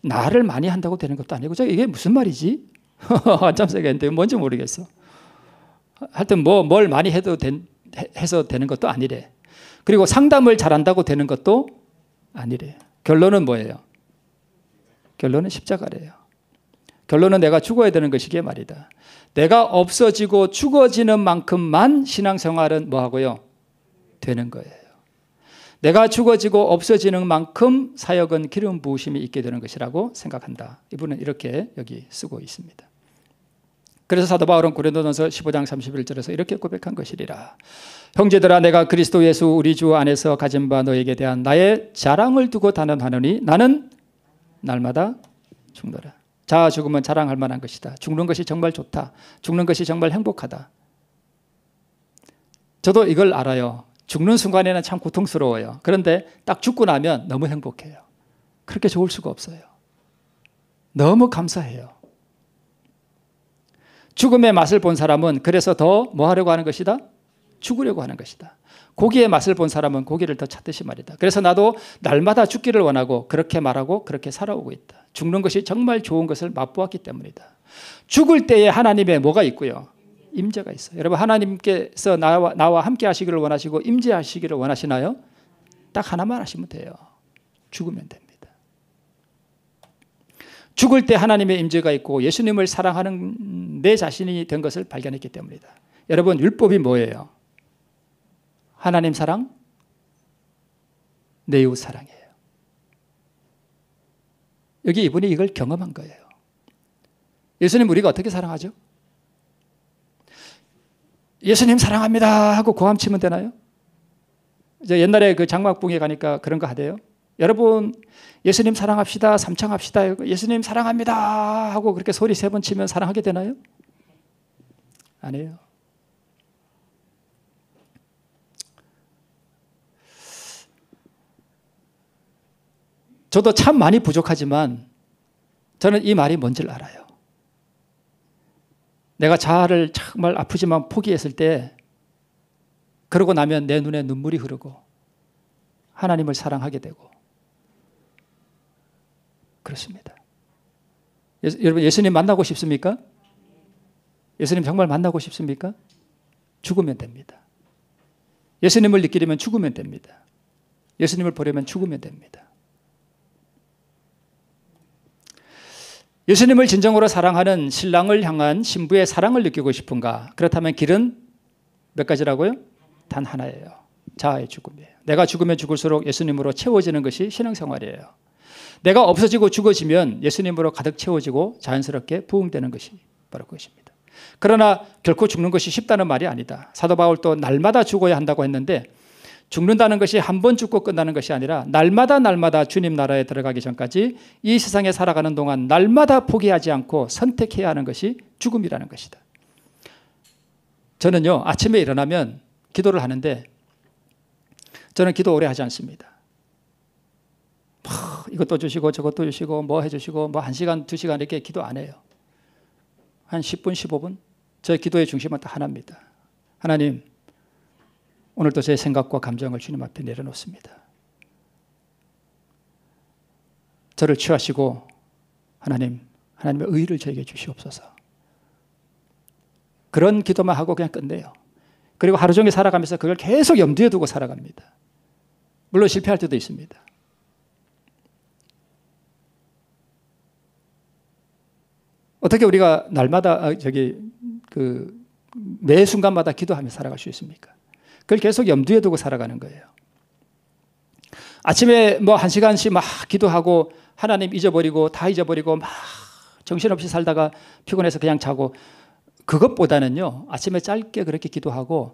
S1: 나를 많이 한다고 되는 것도 아니고 이게 무슨 말이지? 한참 생각했는데 뭔지 모르겠어. 하여튼 뭘 많이 해서 되는 것도 아니래. 그리고 상담을 잘한다고 되는 것도 아니래. 결론은 뭐예요? 결론은 십자가래요. 결론은 내가 죽어야 되는 것이기에 말이다. 내가 없어지고 죽어지는 만큼만 신앙생활은 뭐하고요? 되는 거예요. 내가 죽어지고 없어지는 만큼 사역은 기름 부으심이 있게 되는 것이라고 생각한다. 이분은 이렇게 여기 쓰고 있습니다. 그래서 사도 바울은 고린도전서 15장 31절에서 이렇게 고백한 것이리라. 형제들아, 내가 그리스도 예수 우리 주 안에서 가진 바 너에게 대한 나의 자랑을 두고 단언하노니 나는 날마다 죽노라. 자아 죽으면 자랑할 만한 것이다. 죽는 것이 정말 좋다. 죽는 것이 정말 행복하다. 저도 이걸 알아요. 죽는 순간에는 참 고통스러워요. 그런데 딱 죽고 나면 너무 행복해요. 그렇게 좋을 수가 없어요. 너무 감사해요. 죽음의 맛을 본 사람은 그래서 더 뭐 하려고 하는 것이다? 죽으려고 하는 것이다. 고기의 맛을 본 사람은 고기를 더 찾듯이 말이다. 그래서 나도 날마다 죽기를 원하고 그렇게 말하고 그렇게 살아오고 있다. 죽는 것이 정말 좋은 것을 맛보았기 때문이다. 죽을 때에 하나님의 뭐가 있고요? 임재가 있어요. 여러분, 하나님께서 나와 함께 하시기를 원하시고 임재하시기를 원하시나요? 딱 하나만 하시면 돼요. 죽으면 됩니다. 죽을 때 하나님의 임재가 있고 예수님을 사랑하는 내 자신이 된 것을 발견했기 때문이다. 여러분, 율법이 뭐예요? 하나님 사랑, 내 이웃 사랑이에요. 여기 이분이 이걸 경험한 거예요. 예수님 우리가 어떻게 사랑하죠? 예수님 사랑합니다 하고 고함치면 되나요? 이제 옛날에 그 장막봉에 가니까 그런 거 하대요. 여러분 예수님 사랑합시다 삼창합시다 예수님 사랑합니다 하고 그렇게 소리 3번 치면 사랑하게 되나요? 아니에요. 저도 참 많이 부족하지만 저는 이 말이 뭔지를 알아요. 내가 자아를 정말 아프지만 포기했을 때 그러고 나면 내 눈에 눈물이 흐르고 하나님을 사랑하게 되고 그렇습니다. 여러분 예수님 만나고 싶습니까? 예수님 정말 만나고 싶습니까? 죽으면 됩니다. 예수님을 느끼려면 죽으면 됩니다. 예수님을 보려면 죽으면 됩니다. 예수님을 진정으로 사랑하는 신랑을 향한 신부의 사랑을 느끼고 싶은가? 그렇다면 길은 몇 가지라고요? 단 하나예요. 자아의 죽음이에요. 내가 죽으면 죽을수록 예수님으로 채워지는 것이 신앙생활이에요. 내가 없어지고 죽어지면 예수님으로 가득 채워지고 자연스럽게 부흥되는 것이 바로 그것입니다. 그러나 결코 죽는 것이 쉽다는 말이 아니다. 사도 바울도 날마다 죽어야 한다고 했는데 죽는다는 것이 한 번 죽고 끝나는 것이 아니라 날마다 주님 나라에 들어가기 전까지 이 세상에 살아가는 동안 날마다 포기하지 않고 선택해야 하는 것이 죽음이라는 것이다. 저는요 아침에 일어나면 기도를 하는데 저는 기도 오래 하지 않습니다. 이것도 주시고 저것도 주시고 뭐 해주시고 뭐 1시간 2시간 이렇게 기도 안 해요. 한 10분 15분 저의 기도의 중심은 딱 하나입니다. 하나님 오늘도 제 생각과 감정을 주님 앞에 내려놓습니다. 저를 취하시고 하나님의 의를 저에게 주시옵소서. 그런 기도만 하고 그냥 끝내요. 그리고 하루 종일 살아가면서 그걸 계속 염두에 두고 살아갑니다. 물론 실패할 때도 있습니다. 어떻게 우리가 날마다 매 순간마다 기도하며 살아갈 수 있습니까? 그걸 계속 염두에 두고 살아가는 거예요. 아침에 뭐 1시간씩 막 기도하고 하나님 잊어버리고 다 잊어버리고 막 정신없이 살다가 피곤해서 그냥 자고 그것보다는요 아침에 짧게 그렇게 기도하고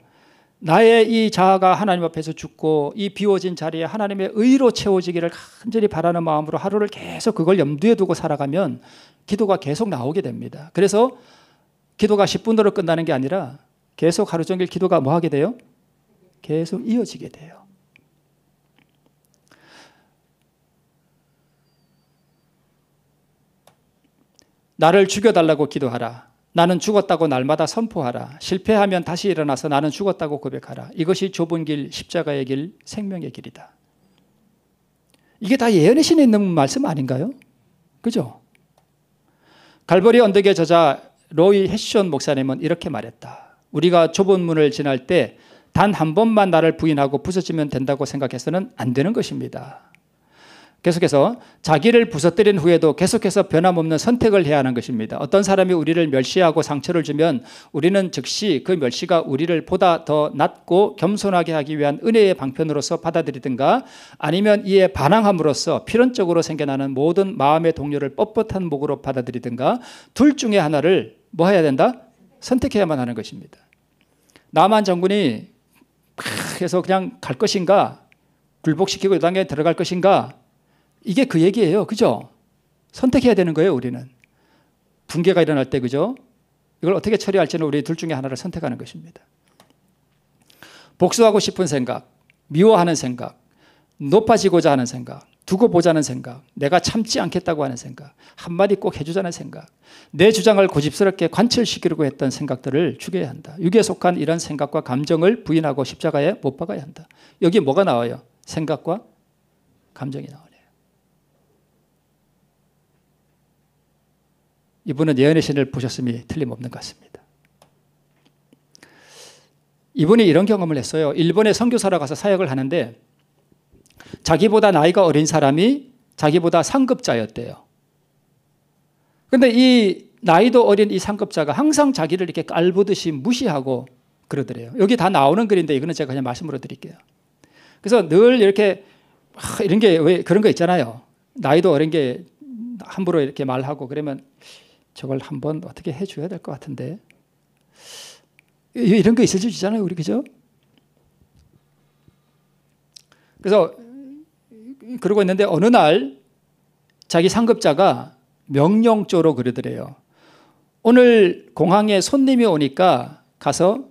S1: 나의 이 자아가 하나님 앞에서 죽고 이 비워진 자리에 하나님의 의로 채워지기를 간절히 바라는 마음으로 하루를 계속 그걸 염두에 두고 살아가면 기도가 계속 나오게 됩니다. 그래서 기도가 10분으로 끝나는 게 아니라 계속 하루 종일 기도가 뭐 하게 돼요? 계속 이어지게 돼요. 나를 죽여달라고 기도하라. 나는 죽었다고 날마다 선포하라. 실패하면 다시 일어나서 나는 죽었다고 고백하라. 이것이 좁은 길, 십자가의 길, 생명의 길이다. 이게 다 예언의 신에 있는 말씀 아닌가요? 그죠? 갈보리 언덕의 저자 로이 해션 목사님은 이렇게 말했다. 우리가 좁은 문을 지날 때 단 한 번만 나를 부인하고 부서지면 된다고 생각해서는 안 되는 것입니다. 계속해서 자기를 부서뜨린 후에도 계속해서 변함없는 선택을 해야 하는 것입니다. 어떤 사람이 우리를 멸시하고 상처를 주면 우리는 즉시 그 멸시가 우리를 보다 더 낮고 겸손하게 하기 위한 은혜의 방편으로서 받아들이든가 아니면 이에 반항함으로써 필연적으로 생겨나는 모든 마음의 동료를 뻣뻣한 목으로 받아들이든가 둘 중에 하나를 뭐 해야 된다? 선택해야만 하는 것입니다. 남한 장군이 해서 그냥 갈 것인가 굴복시키고 이 당에 들어갈 것인가 이게 그 얘기예요. 그죠? 선택해야 되는 거예요. 우리는 붕괴가 일어날 때 그죠? 이걸 어떻게 처리할지는 우리 둘 중에 하나를 선택하는 것입니다. 복수하고 싶은 생각, 미워하는 생각, 높아지고자 하는 생각, 두고 보자는 생각, 내가 참지 않겠다고 하는 생각, 한마디 꼭 해주자는 생각, 내 주장을 고집스럽게 관철시키려고 했던 생각들을 죽여야 한다. 육에 속한 이런 생각과 감정을 부인하고 십자가에 못 박아야 한다. 여기 뭐가 나와요? 생각과 감정이 나오네요. 이분은 예언의 신을 보셨음이 틀림없는 것 같습니다. 이분이 이런 경험을 했어요. 일본에 선교사로 가서 사역을 하는데 자기보다 나이가 어린 사람이 자기보다 상급자였대요. 그런데 이 나이도 어린 이 상급자가 항상 자기를 이렇게 깔보듯이 무시하고 그러더래요. 여기 다 나오는 글인데 이거는 제가 그냥 말씀으로 드릴게요. 그래서 늘 이렇게 이런 게 왜 그런 거 있잖아요. 나이도 어린 게 함부로 이렇게 말하고 그러면 저걸 한번 어떻게 해줘야 될 것 같은데 이런 거 있을 수 있잖아요. 우리 그죠? 그래서 그러고 있는데 어느 날 자기 상급자가 명령조로 그러더래요. 오늘 공항에 손님이 오니까 가서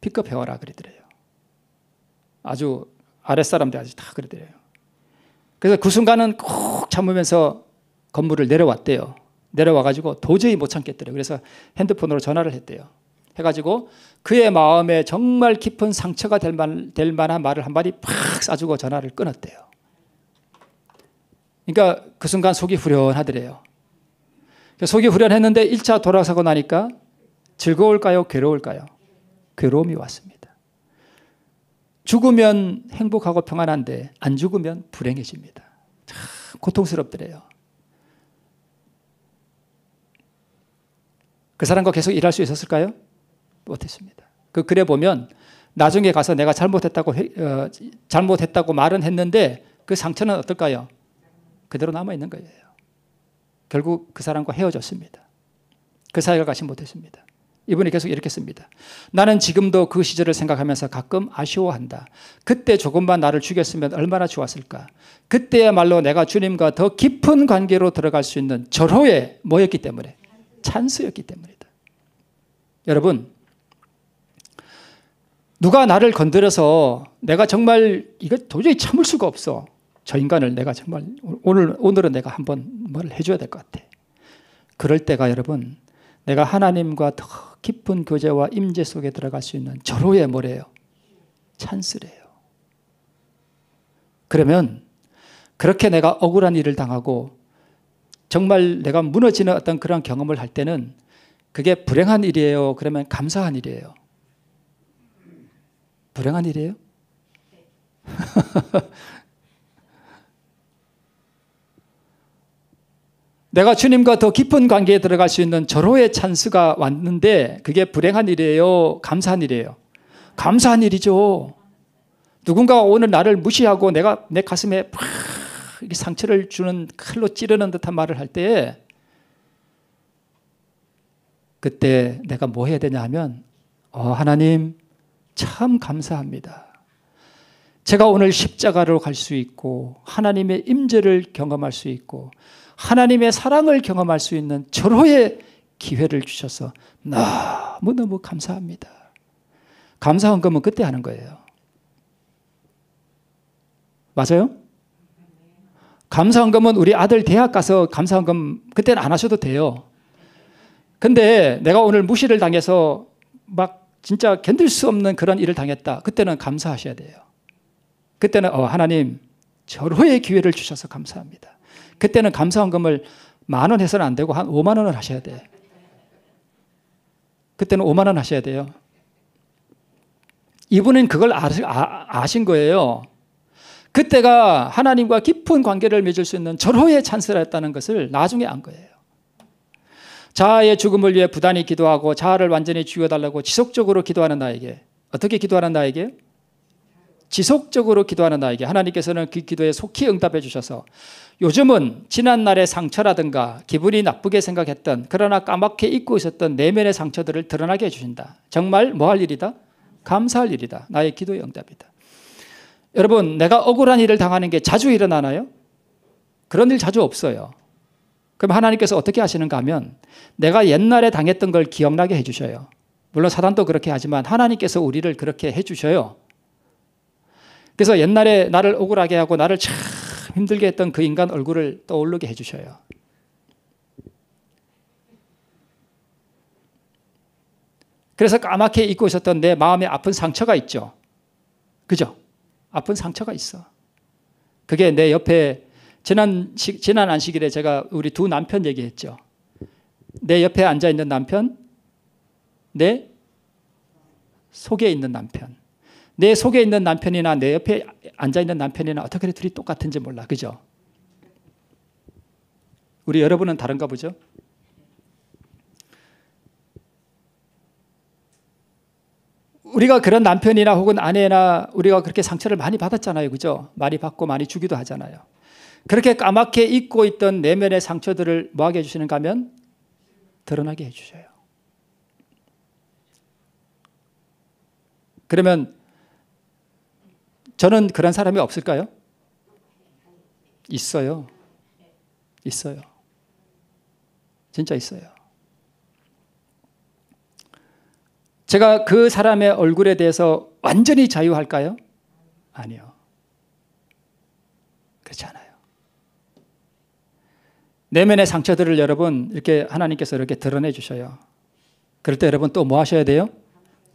S1: 픽업해와라 그러더래요. 아주 아랫사람들 아주 다 그러더래요. 그래서 그 순간은 꼭 참으면서 건물을 내려왔대요. 내려와가지고 도저히 못 참겠더래요. 그래서 핸드폰으로 전화를 했대요. 해가지고 그의 마음에 정말 깊은 상처가 될 만한 말을 한마디 팍 쏴주고 전화를 끊었대요. 그러니까 그 순간 속이 후련하더래요. 속이 후련했는데 1차 돌아서고 나니까 즐거울까요? 괴로울까요? 괴로움이 왔습니다. 죽으면 행복하고 평안한데 안 죽으면 불행해집니다. 참 고통스럽더래요. 그 사람과 계속 일할 수 있었을까요? 못했습니다. 그 글에 보면 나중에 가서 내가 잘못했다고 말은 했는데 그 상처는 어떨까요? 그대로 남아있는 거예요. 결국 그 사람과 헤어졌습니다. 그 사역을 같이 못했습니다. 이분이 계속 이렇게 씁니다. 나는 지금도 그 시절을 생각하면서 가끔 아쉬워한다. 그때 조금만 나를 죽였으면 얼마나 좋았을까. 그때야말로 내가 주님과 더 깊은 관계로 들어갈 수 있는 절호의 뭐였기 때문에? 찬스였기 때문이다. 여러분, 누가 나를 건드려서 내가 정말 이거 도저히 참을 수가 없어. 저 인간을 내가 정말 오늘은 내가 한번 뭘 해줘야 될 것 같아. 그럴 때가 여러분, 내가 하나님과 더 깊은 교제와 임재 속에 들어갈 수 있는 절호의 뭐래요? 찬스래요. 그러면 그렇게 내가 억울한 일을 당하고 정말 내가 무너지는 어떤 그런 경험을 할 때는 그게 불행한 일이에요? 그러면 감사한 일이에요? 불행한 일이에요? 내가 주님과 더 깊은 관계에 들어갈 수 있는 절호의 찬스가 왔는데 그게 불행한 일이에요? 감사한 일이에요? 감사한 일이죠. 누군가가 오늘 나를 무시하고 내가 내 가슴에 팍 상처를 주는 칼로 찌르는 듯한 말을 할 때 그때 내가 뭐 해야 되냐 하면 하나님 참 감사합니다. 제가 오늘 십자가로 갈 수 있고 하나님의 임재를 경험할 수 있고 하나님의 사랑을 경험할 수 있는 절호의 기회를 주셔서 너무너무 감사합니다. 감사헌금은 그때 하는 거예요. 맞아요? 감사헌금은 우리 아들 대학 가서 감사헌금 그때는 안 하셔도 돼요. 근데 내가 오늘 무시를 당해서 막 진짜 견딜 수 없는 그런 일을 당했다. 그때는 감사하셔야 돼요. 그때는 하나님 절호의 기회를 주셔서 감사합니다. 그때는 감사헌금을 10,000원 해서는 안 되고 한 5만 원을 하셔야 돼요. 그때는 5만 원 하셔야 돼요. 이분은 그걸 아신 거예요. 그때가 하나님과 깊은 관계를 맺을 수 있는 절호의 찬스였다는 것을 나중에 안 거예요. 자아의 죽음을 위해 부단히 기도하고 자아를 완전히 죽여달라고 지속적으로 기도하는 나에게, 어떻게 기도하는 나에게? 지속적으로 기도하는 나에게 하나님께서는 그 기도에 속히 응답해 주셔서 요즘은 지난날의 상처라든가 기분이 나쁘게 생각했던 그러나 까맣게 잊고 있었던 내면의 상처들을 드러나게 해주신다. 정말 뭐 할 일이다? 감사할 일이다. 나의 기도의 응답이다. 여러분, 내가 억울한 일을 당하는 게 자주 일어나나요? 그런 일 자주 없어요. 그럼 하나님께서 어떻게 하시는가 하면 내가 옛날에 당했던 걸 기억나게 해주셔요. 물론 사단도 그렇게 하지만 하나님께서 우리를 그렇게 해주셔요. 그래서 옛날에 나를 억울하게 하고 나를 참 힘들게 했던 그 인간 얼굴을 떠오르게 해주셔요. 그래서 까맣게 잊고 있었던 내 마음에 아픈 상처가 있죠. 그죠? 아픈 상처가 있어. 그게 내 옆에 지난 안식일에 제가 우리 두 남편 얘기했죠. 내 옆에 앉아있는 남편, 내 속에 있는 남편. 내 속에 있는 남편이나 내 옆에 앉아있는 남편이나 어떻게 둘이 똑같은지 몰라. 그죠? 우리 여러분은 다른가 보죠? 우리가 그런 남편이나 혹은 아내나 우리가 그렇게 상처를 많이 받았잖아요. 그죠? 많이 받고 많이 주기도 하잖아요. 그렇게 까맣게 잊고 있던 내면의 상처들을 뭐하게 해주시는가 하면 드러나게 해주셔요. 그러면 저는 그런 사람이 없을까요? 있어요. 있어요. 진짜 있어요. 제가 그 사람의 얼굴에 대해서 완전히 자유할까요? 아니요. 그렇지 않아요. 내면의 상처들을 여러분 이렇게 하나님께서 이렇게 드러내 주셔요. 그럴 때 여러분 또 뭐 하셔야 돼요?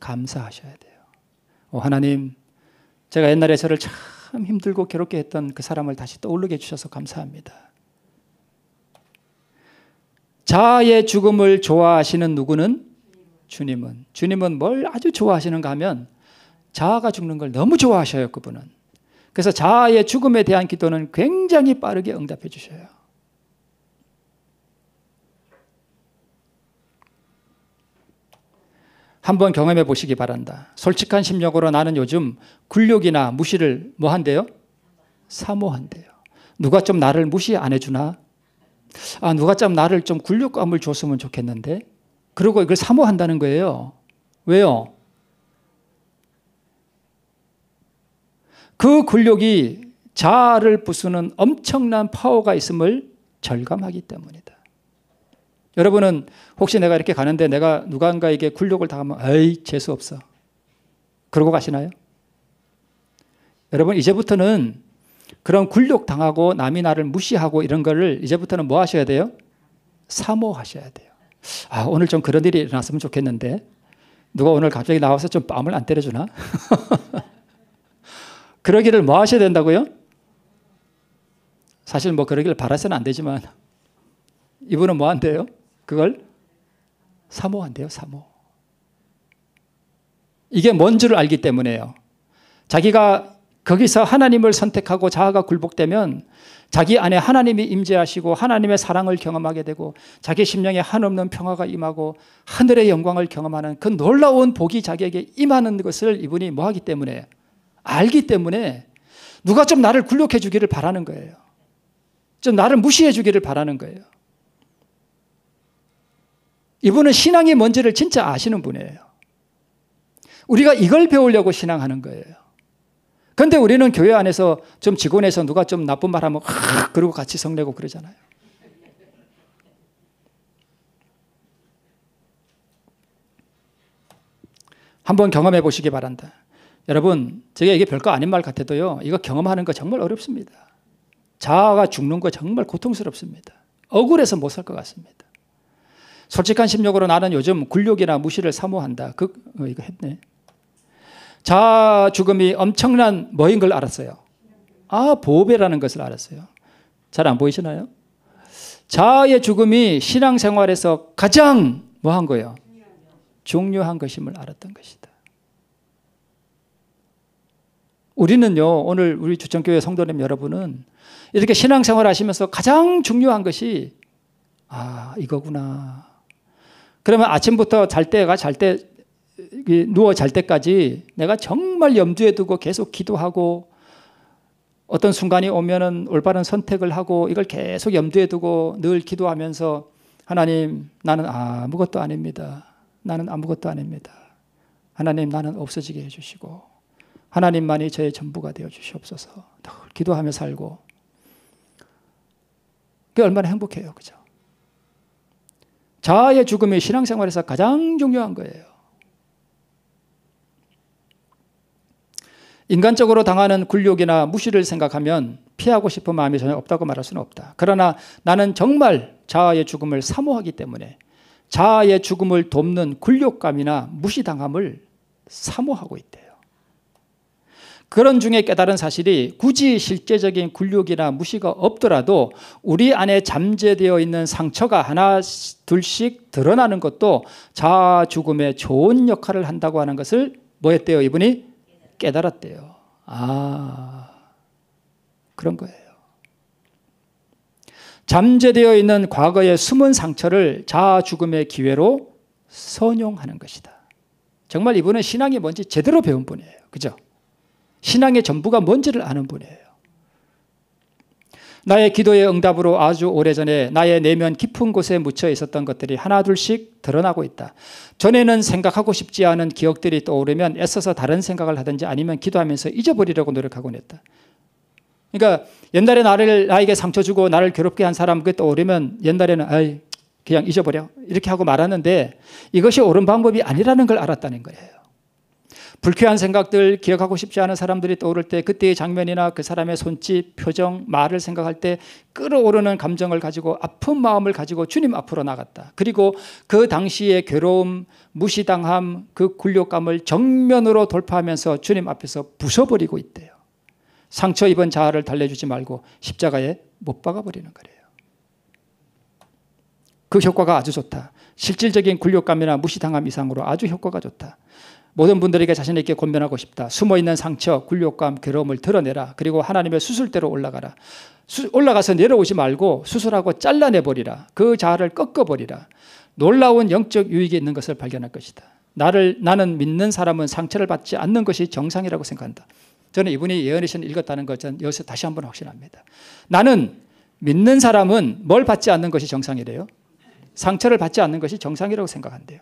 S1: 감사하셔야 돼요. 하나님, 제가 옛날에 저를 참 힘들고 괴롭게 했던 그 사람을 다시 떠오르게 해주셔서 감사합니다. 자아의 죽음을 좋아하시는 누구는? 주님은. 주님은 뭘 아주 좋아하시는가 하면 자아가 죽는 걸 너무 좋아하셔요, 그분은. 그래서 자아의 죽음에 대한 기도는 굉장히 빠르게 응답해 주셔요. 한번 경험해 보시기 바란다. 솔직한 심령으로 나는 요즘 굴욕이나 무시를 뭐 한대요? 사모한대요. 누가 좀 나를 무시 안 해주나? 누가 좀 나를 좀 굴욕감을 줬으면 좋겠는데? 그리고 이걸 사모한다는 거예요. 왜요? 그 굴욕이 자아를 부수는 엄청난 파워가 있음을 절감하기 때문이다. 여러분은 혹시 내가 이렇게 가는데 내가 누군가에게 굴욕을 당하면 에이 재수없어 그러고 가시나요? 여러분 이제부터는 그런 굴욕 당하고 남이 나를 무시하고 이런 거를 이제부터는 뭐 하셔야 돼요? 사모하셔야 돼요. 오늘 좀 그런 일이 일어났으면 좋겠는데 누가 오늘 갑자기 나와서 좀 뺨을 안 때려주나? 그러기를 뭐 하셔야 된다고요? 사실 뭐 그러기를 바라서는 안 되지만 이분은 뭐 한대요? 그걸 사모한대요. 사모. 이게 뭔 줄 알기 때문에요. 자기가 거기서 하나님을 선택하고 자아가 굴복되면 자기 안에 하나님이 임재하시고 하나님의 사랑을 경험하게 되고 자기 심령에 한없는 평화가 임하고 하늘의 영광을 경험하는 그 놀라운 복이 자기에게 임하는 것을 이분이 뭐 하기 때문에 알기 때문에 누가 좀 나를 굴욕해 주기를 바라는 거예요. 좀 나를 무시해 주기를 바라는 거예요. 이분은 신앙이 뭔지를 진짜 아시는 분이에요. 우리가 이걸 배우려고 신앙하는 거예요. 그런데 우리는 교회 안에서 좀 직원에서 누가 좀 나쁜 말 하면 그러고 같이 성내고 그러잖아요. 한번 경험해 보시기 바란다. 여러분, 제가 이게 별거 아닌 말 같아도요, 이거 경험하는 거 정말 어렵습니다. 자아가 죽는 거 정말 고통스럽습니다. 억울해서 못 살 것 같습니다. 솔직한 심령으로 나는 요즘 굴욕이나 무시를 사모한다. 이거 했네. 자아 죽음이 엄청난 뭐인 걸 알았어요. 보배라는 것을 알았어요. 잘 안 보이시나요? 자아의 죽음이 신앙생활에서 가장 뭐 한 거예요? 중요한 것임을 알았던 것이다. 우리는요, 오늘 우리 주천교회 성도님 여러분은 이렇게 신앙생활 하시면서 가장 중요한 것이 이거구나. 그러면 아침부터 누워 잘 때까지 내가 정말 염두에 두고 계속 기도하고 어떤 순간이 오면은 올바른 선택을 하고 이걸 계속 염두에 두고 늘 기도하면서 하나님, 나는 아무것도 아닙니다. 나는 아무것도 아닙니다. 하나님, 나는 없어지게 해주시고 하나님만이 저의 전부가 되어 주시옵소서. 늘 기도하며 살고 그게 얼마나 행복해요. 그죠? 자아의 죽음이 신앙생활에서 가장 중요한 거예요. 인간적으로 당하는 굴욕이나 무시를 생각하면 피하고 싶은 마음이 전혀 없다고 말할 수는 없다. 그러나 나는 정말 자아의 죽음을 사모하기 때문에 자아의 죽음을 돕는 굴욕감이나 무시당함을 사모하고 있대요. 그런 중에 깨달은 사실이 굳이 실제적인 굴욕이나 무시가 없더라도 우리 안에 잠재되어 있는 상처가 하나 둘씩 드러나는 것도 자아 죽음에 좋은 역할을 한다고 하는 것을 뭐 했대요? 이분이 깨달았대요. 아, 그런 거예요. 잠재되어 있는 과거의 숨은 상처를 자아 죽음의 기회로 선용하는 것이다. 정말 이분은 신앙이 뭔지 제대로 배운 분이에요. 그죠? 신앙의 전부가 뭔지를 아는 분이에요. 나의 기도의 응답으로 아주 오래전에 나의 내면 깊은 곳에 묻혀 있었던 것들이 하나둘씩 드러나고 있다. 전에는 생각하고 싶지 않은 기억들이 떠오르면 애써서 다른 생각을 하든지 아니면 기도하면서 잊어버리려고 노력하곤 했다. 그러니까 옛날에 나에게 상처 주고 나를 괴롭게 한 사람 그 떠오르면 옛날에는 아이 그냥 잊어버려 이렇게 하고 말았는데 이것이 옳은 방법이 아니라는 걸 알았다는 거예요. 불쾌한 생각들, 기억하고 싶지 않은 사람들이 떠오를 때 그때의 장면이나 그 사람의 손짓, 표정, 말을 생각할 때 끓어오르는 감정을 가지고 아픈 마음을 가지고 주님 앞으로 나갔다. 그리고 그 당시의 괴로움, 무시당함, 그 굴욕감을 정면으로 돌파하면서 주님 앞에서 부숴버리고 있대요. 상처 입은 자아를 달래주지 말고 십자가에 못 박아버리는 거래요. 그 효과가 아주 좋다. 실질적인 굴욕감이나 무시당함 이상으로 아주 효과가 좋다. 모든 분들에게 자신에게 권면하고 싶다. 숨어있는 상처, 굴욕감, 괴로움을 드러내라. 그리고 하나님의 수술대로 올라가라. 올라가서 내려오지 말고 수술하고 잘라내버리라. 그 자아를 꺾어버리라. 놀라운 영적 유익이 있는 것을 발견할 것이다. 나는 믿는 사람은 상처를 받지 않는 것이 정상이라고 생각한다. 저는 이분이 예언의 읽었다는 것은 여기서 다시 한번 확신합니다. 나는 믿는 사람은 뭘 받지 않는 것이 정상이래요? 상처를 받지 않는 것이 정상이라고 생각한대요.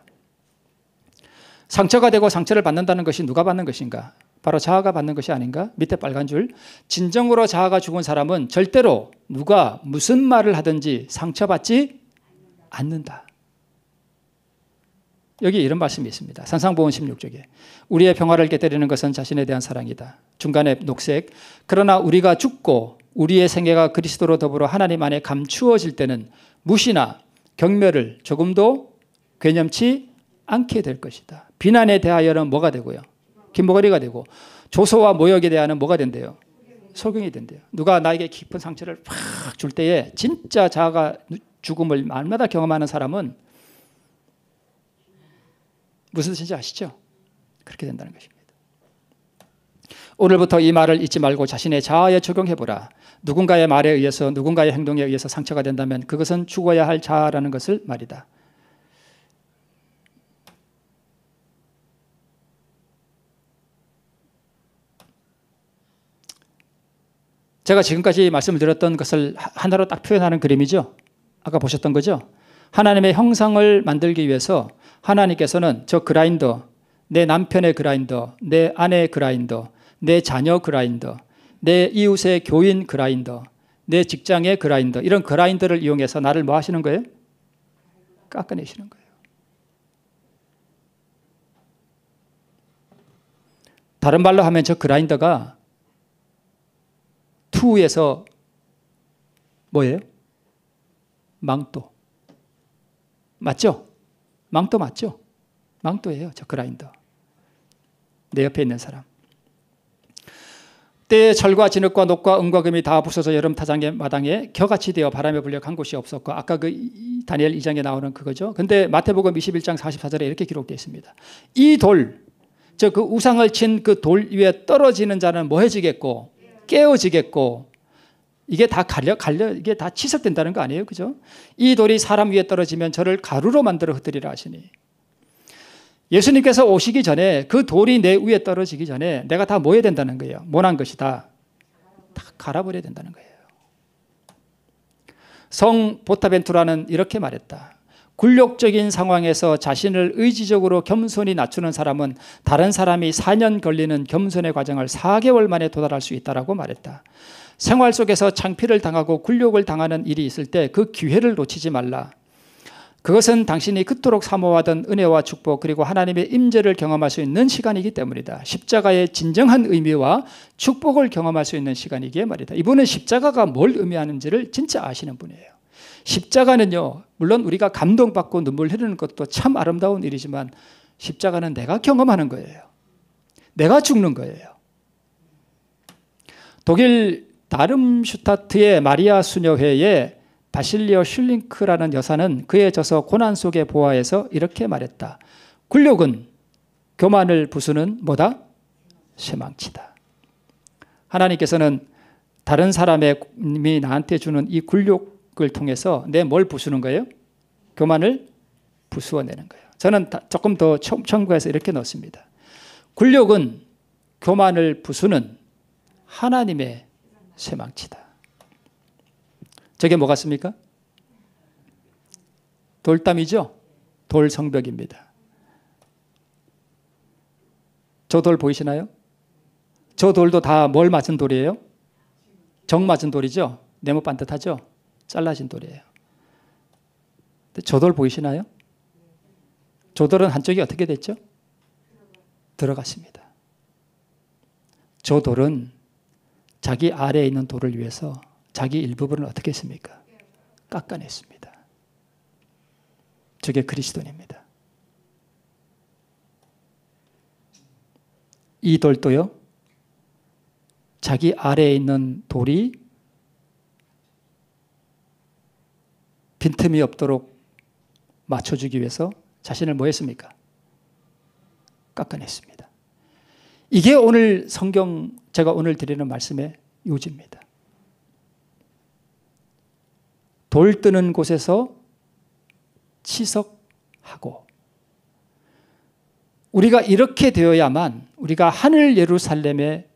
S1: 상처가 되고 상처를 받는다는 것이 누가 받는 것인가? 바로 자아가 받는 것이 아닌가? 밑에 빨간 줄. 진정으로 자아가 죽은 사람은 절대로 누가 무슨 말을 하든지 상처받지 않는다. 여기 이런 말씀이 있습니다. 산상보훈 16쪽에 우리의 평화를 깨뜨리는 것은 자신에 대한 사랑이다. 중간에 녹색. 그러나 우리가 죽고 우리의 생애가 그리스도로 더불어 하나님 안에 감추어질 때는 무시나 경멸을 조금도 괴념치 않게 될 것이다. 비난에 대하여는 뭐가 되고요? 긴머거리가 되고 조소와 모욕에 대하여는 뭐가 된대요? 소경이 된대요. 누가 나에게 깊은 상처를 팍 줄 때에 진짜 자아가 죽음을 날마다 경험하는 사람은 무슨 뜻인지 아시죠? 그렇게 된다는 것입니다. 오늘부터 이 말을 잊지 말고 자신의 자아에 적용해보라. 누군가의 말에 의해서 누군가의 행동에 의해서 상처가 된다면 그것은 죽어야 할 자아라는 것을 말이다. 제가 지금까지 말씀을 드렸던 것을 하나로 딱 표현하는 그림이죠. 아까 보셨던 거죠. 하나님의 형상을 만들기 위해서 하나님께서는 저 그라인더, 내 남편의 그라인더, 내 아내의 그라인더, 내 자녀 그라인더, 내 이웃의 교인 그라인더, 내 직장의 그라인더, 이런 그라인더를 이용해서 나를 뭐 하시는 거예요? 깎아내시는 거예요. 다른 말로 하면 저 그라인더가 투에서 뭐예요? 망토. 맞죠? 망토 맞죠? 망토예요. 저 그라인더. 내 옆에 있는 사람. 때에 철과 진흙과 녹과 은과 금이 다 부서져 여름 타장의 마당에 겨같이 되어 바람에 불려 간 곳이 없었고 아까 그 다니엘 2장에 나오는 그거죠. 근데 마태복음 21장 44절에 이렇게 기록되어 있습니다. 이 돌, 저 그 우상을 친 그 돌 위에 떨어지는 자는 뭐 해지겠고 깨어지겠고 이게 다 이게 다 치석된다는 거 아니에요? 그죠? 이 돌이 사람 위에 떨어지면 저를 가루로 만들어 흩으리라 하시니 예수님께서 오시기 전에 그 돌이 내 위에 떨어지기 전에 내가 다 뭐 해야 된다는 거예요? 모난 것이 다 갈아버려야 된다는 거예요. 성 보타벤투라는 이렇게 말했다. 굴욕적인 상황에서 자신을 의지적으로 겸손히 낮추는 사람은 다른 사람이 4년 걸리는 겸손의 과정을 4개월 만에 도달할 수 있다고 말했다. 생활 속에서 창피를 당하고 굴욕을 당하는 일이 있을 때 그 기회를 놓치지 말라. 그것은 당신이 그토록 사모하던 은혜와 축복 그리고 하나님의 임재를 경험할 수 있는 시간이기 때문이다. 십자가의 진정한 의미와 축복을 경험할 수 있는 시간이기에 말이다. 이분은 십자가가 뭘 의미하는지를 진짜 아시는 분이에요. 십자가는요, 물론 우리가 감동받고 눈물 흐르는 것도 참 아름다운 일이지만 십자가는 내가 경험하는 거예요. 내가 죽는 거예요. 독일 다름슈타트의 마리아 수녀회에 바실리오 슐링크라는 여사는 그의 저서 고난 속의 보아에서 이렇게 말했다. 굴욕은 교만을 부수는 뭐다? 쇠망치다. 하나님께서는 다른 사람이 나한테 주는 이 굴욕을 통해서 내 뭘 부수는 거예요? 교만을 부수어내는 거예요. 저는 조금 더 첨가해서 이렇게 넣습니다. 굴욕은 교만을 부수는 하나님의 쇠망치다. 저게 뭐 같습니까? 돌담이죠? 돌성벽입니다. 저 돌 보이시나요? 저 돌도 다 뭘 맞은 돌이에요? 정 맞은 돌이죠? 네모 반듯하죠? 잘라진 돌이에요. 저 돌 보이시나요? 저 돌은 한쪽이 어떻게 됐죠? 들어갔습니다. 저 돌은 자기 아래에 있는 돌을 위해서 자기 일부분을 어떻게 했습니까? 깎아냈습니다. 저게 그리스도입니다. 이 돌도요, 자기 아래에 있는 돌이 빈틈이 없도록 맞춰주기 위해서 자신을 뭐 했습니까? 깎아냈습니다. 이게 오늘 성경, 제가 오늘 드리는 말씀의 요지입니다. 돌 뜨는 곳에서 치석하고, 우리가 이렇게 되어야만 우리가 하늘 예루살렘의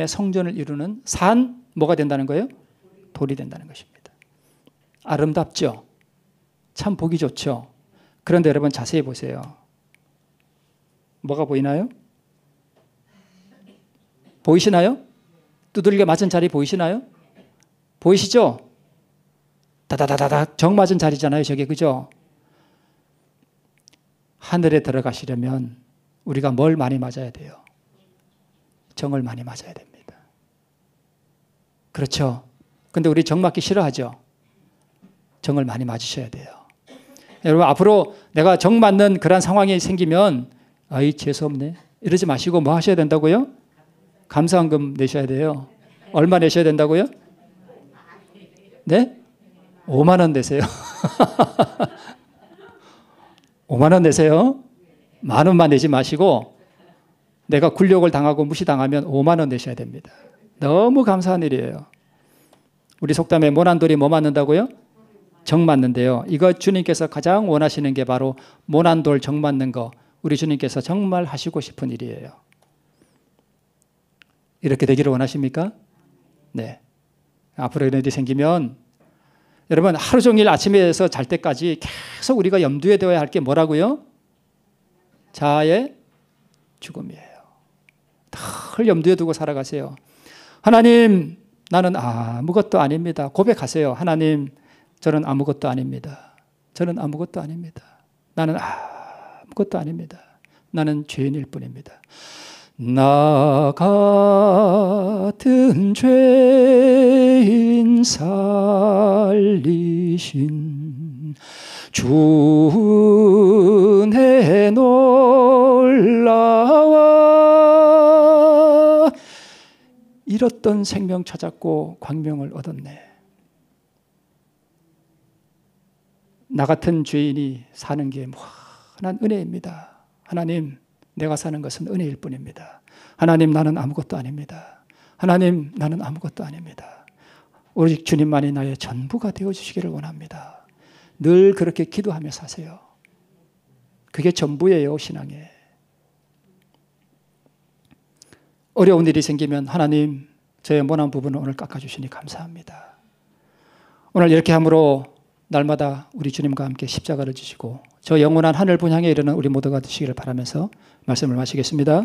S1: 성전을 이루는 산 뭐가 된다는 거예요? 돌이 된다는 것입니다. 아름답죠? 참 보기 좋죠? 그런데 여러분 자세히 보세요. 뭐가 보이나요? 보이시나요? 두들겨 맞은 자리 보이시나요? 보이시죠? 다다다다다 정 맞은 자리잖아요. 저게, 그죠? 하늘에 들어가시려면 우리가 뭘 많이 맞아야 돼요? 정을 많이 맞아야 됩니다. 그렇죠? 근데 우리 정 맞기 싫어하죠? 정을 많이 맞으셔야 돼요. 여러분, 앞으로 내가 정 맞는 그런 상황이 생기면 아이 재수없네 이러지 마시고 뭐 하셔야 된다고요? 감사헌금 내셔야 돼요. 얼마 내셔야 된다고요? 네? 5만 원 내세요. 5만 원 내세요. 만 원만 내지 마시고 내가 굴욕을 당하고 무시당하면 5만 원 내셔야 됩니다. 너무 감사한 일이에요. 우리 속담에 모난돌이 뭐 맞는다고요? 정 맞는데요. 이거 주님께서 가장 원하시는 게 바로 모난돌 정 맞는 거, 우리 주님께서 정말 하시고 싶은 일이에요. 이렇게 되기를 원하십니까? 네. 앞으로 이런 일이 생기면 여러분 하루 종일 아침에서 잘 때까지 계속 우리가 염두에 둬야 할 게 뭐라고요? 자아의 죽음이에요. 늘 염두에 두고 살아가세요. 하나님, 나는 아무것도 아닙니다. 고백하세요. 하나님, 저는 아무것도 아닙니다. 저는 아무것도 아닙니다. 나는 아무것도 아닙니다. 나는 죄인일 뿐입니다. 나 같은 죄인 살리신 주 은혜 놀라워 잃었던 생명 찾았고 광명을 얻었네. 나 같은 죄인이 사는 게 무한한 은혜입니다. 하나님, 내가 사는 것은 은혜일 뿐입니다. 하나님, 나는 아무것도 아닙니다. 하나님, 나는 아무것도 아닙니다. 오직 주님만이 나의 전부가 되어주시기를 원합니다. 늘 그렇게 기도하며 사세요. 그게 전부예요, 신앙에. 어려운 일이 생기면 하나님, 저의 모난 부분을 오늘 깎아주시니 감사합니다. 오늘 이렇게 함으로 날마다 우리 주님과 함께 십자가를 지시고 저 영원한 하늘 분향에 이르는 우리 모두가 되시기를 바라면서 말씀을 마치겠습니다.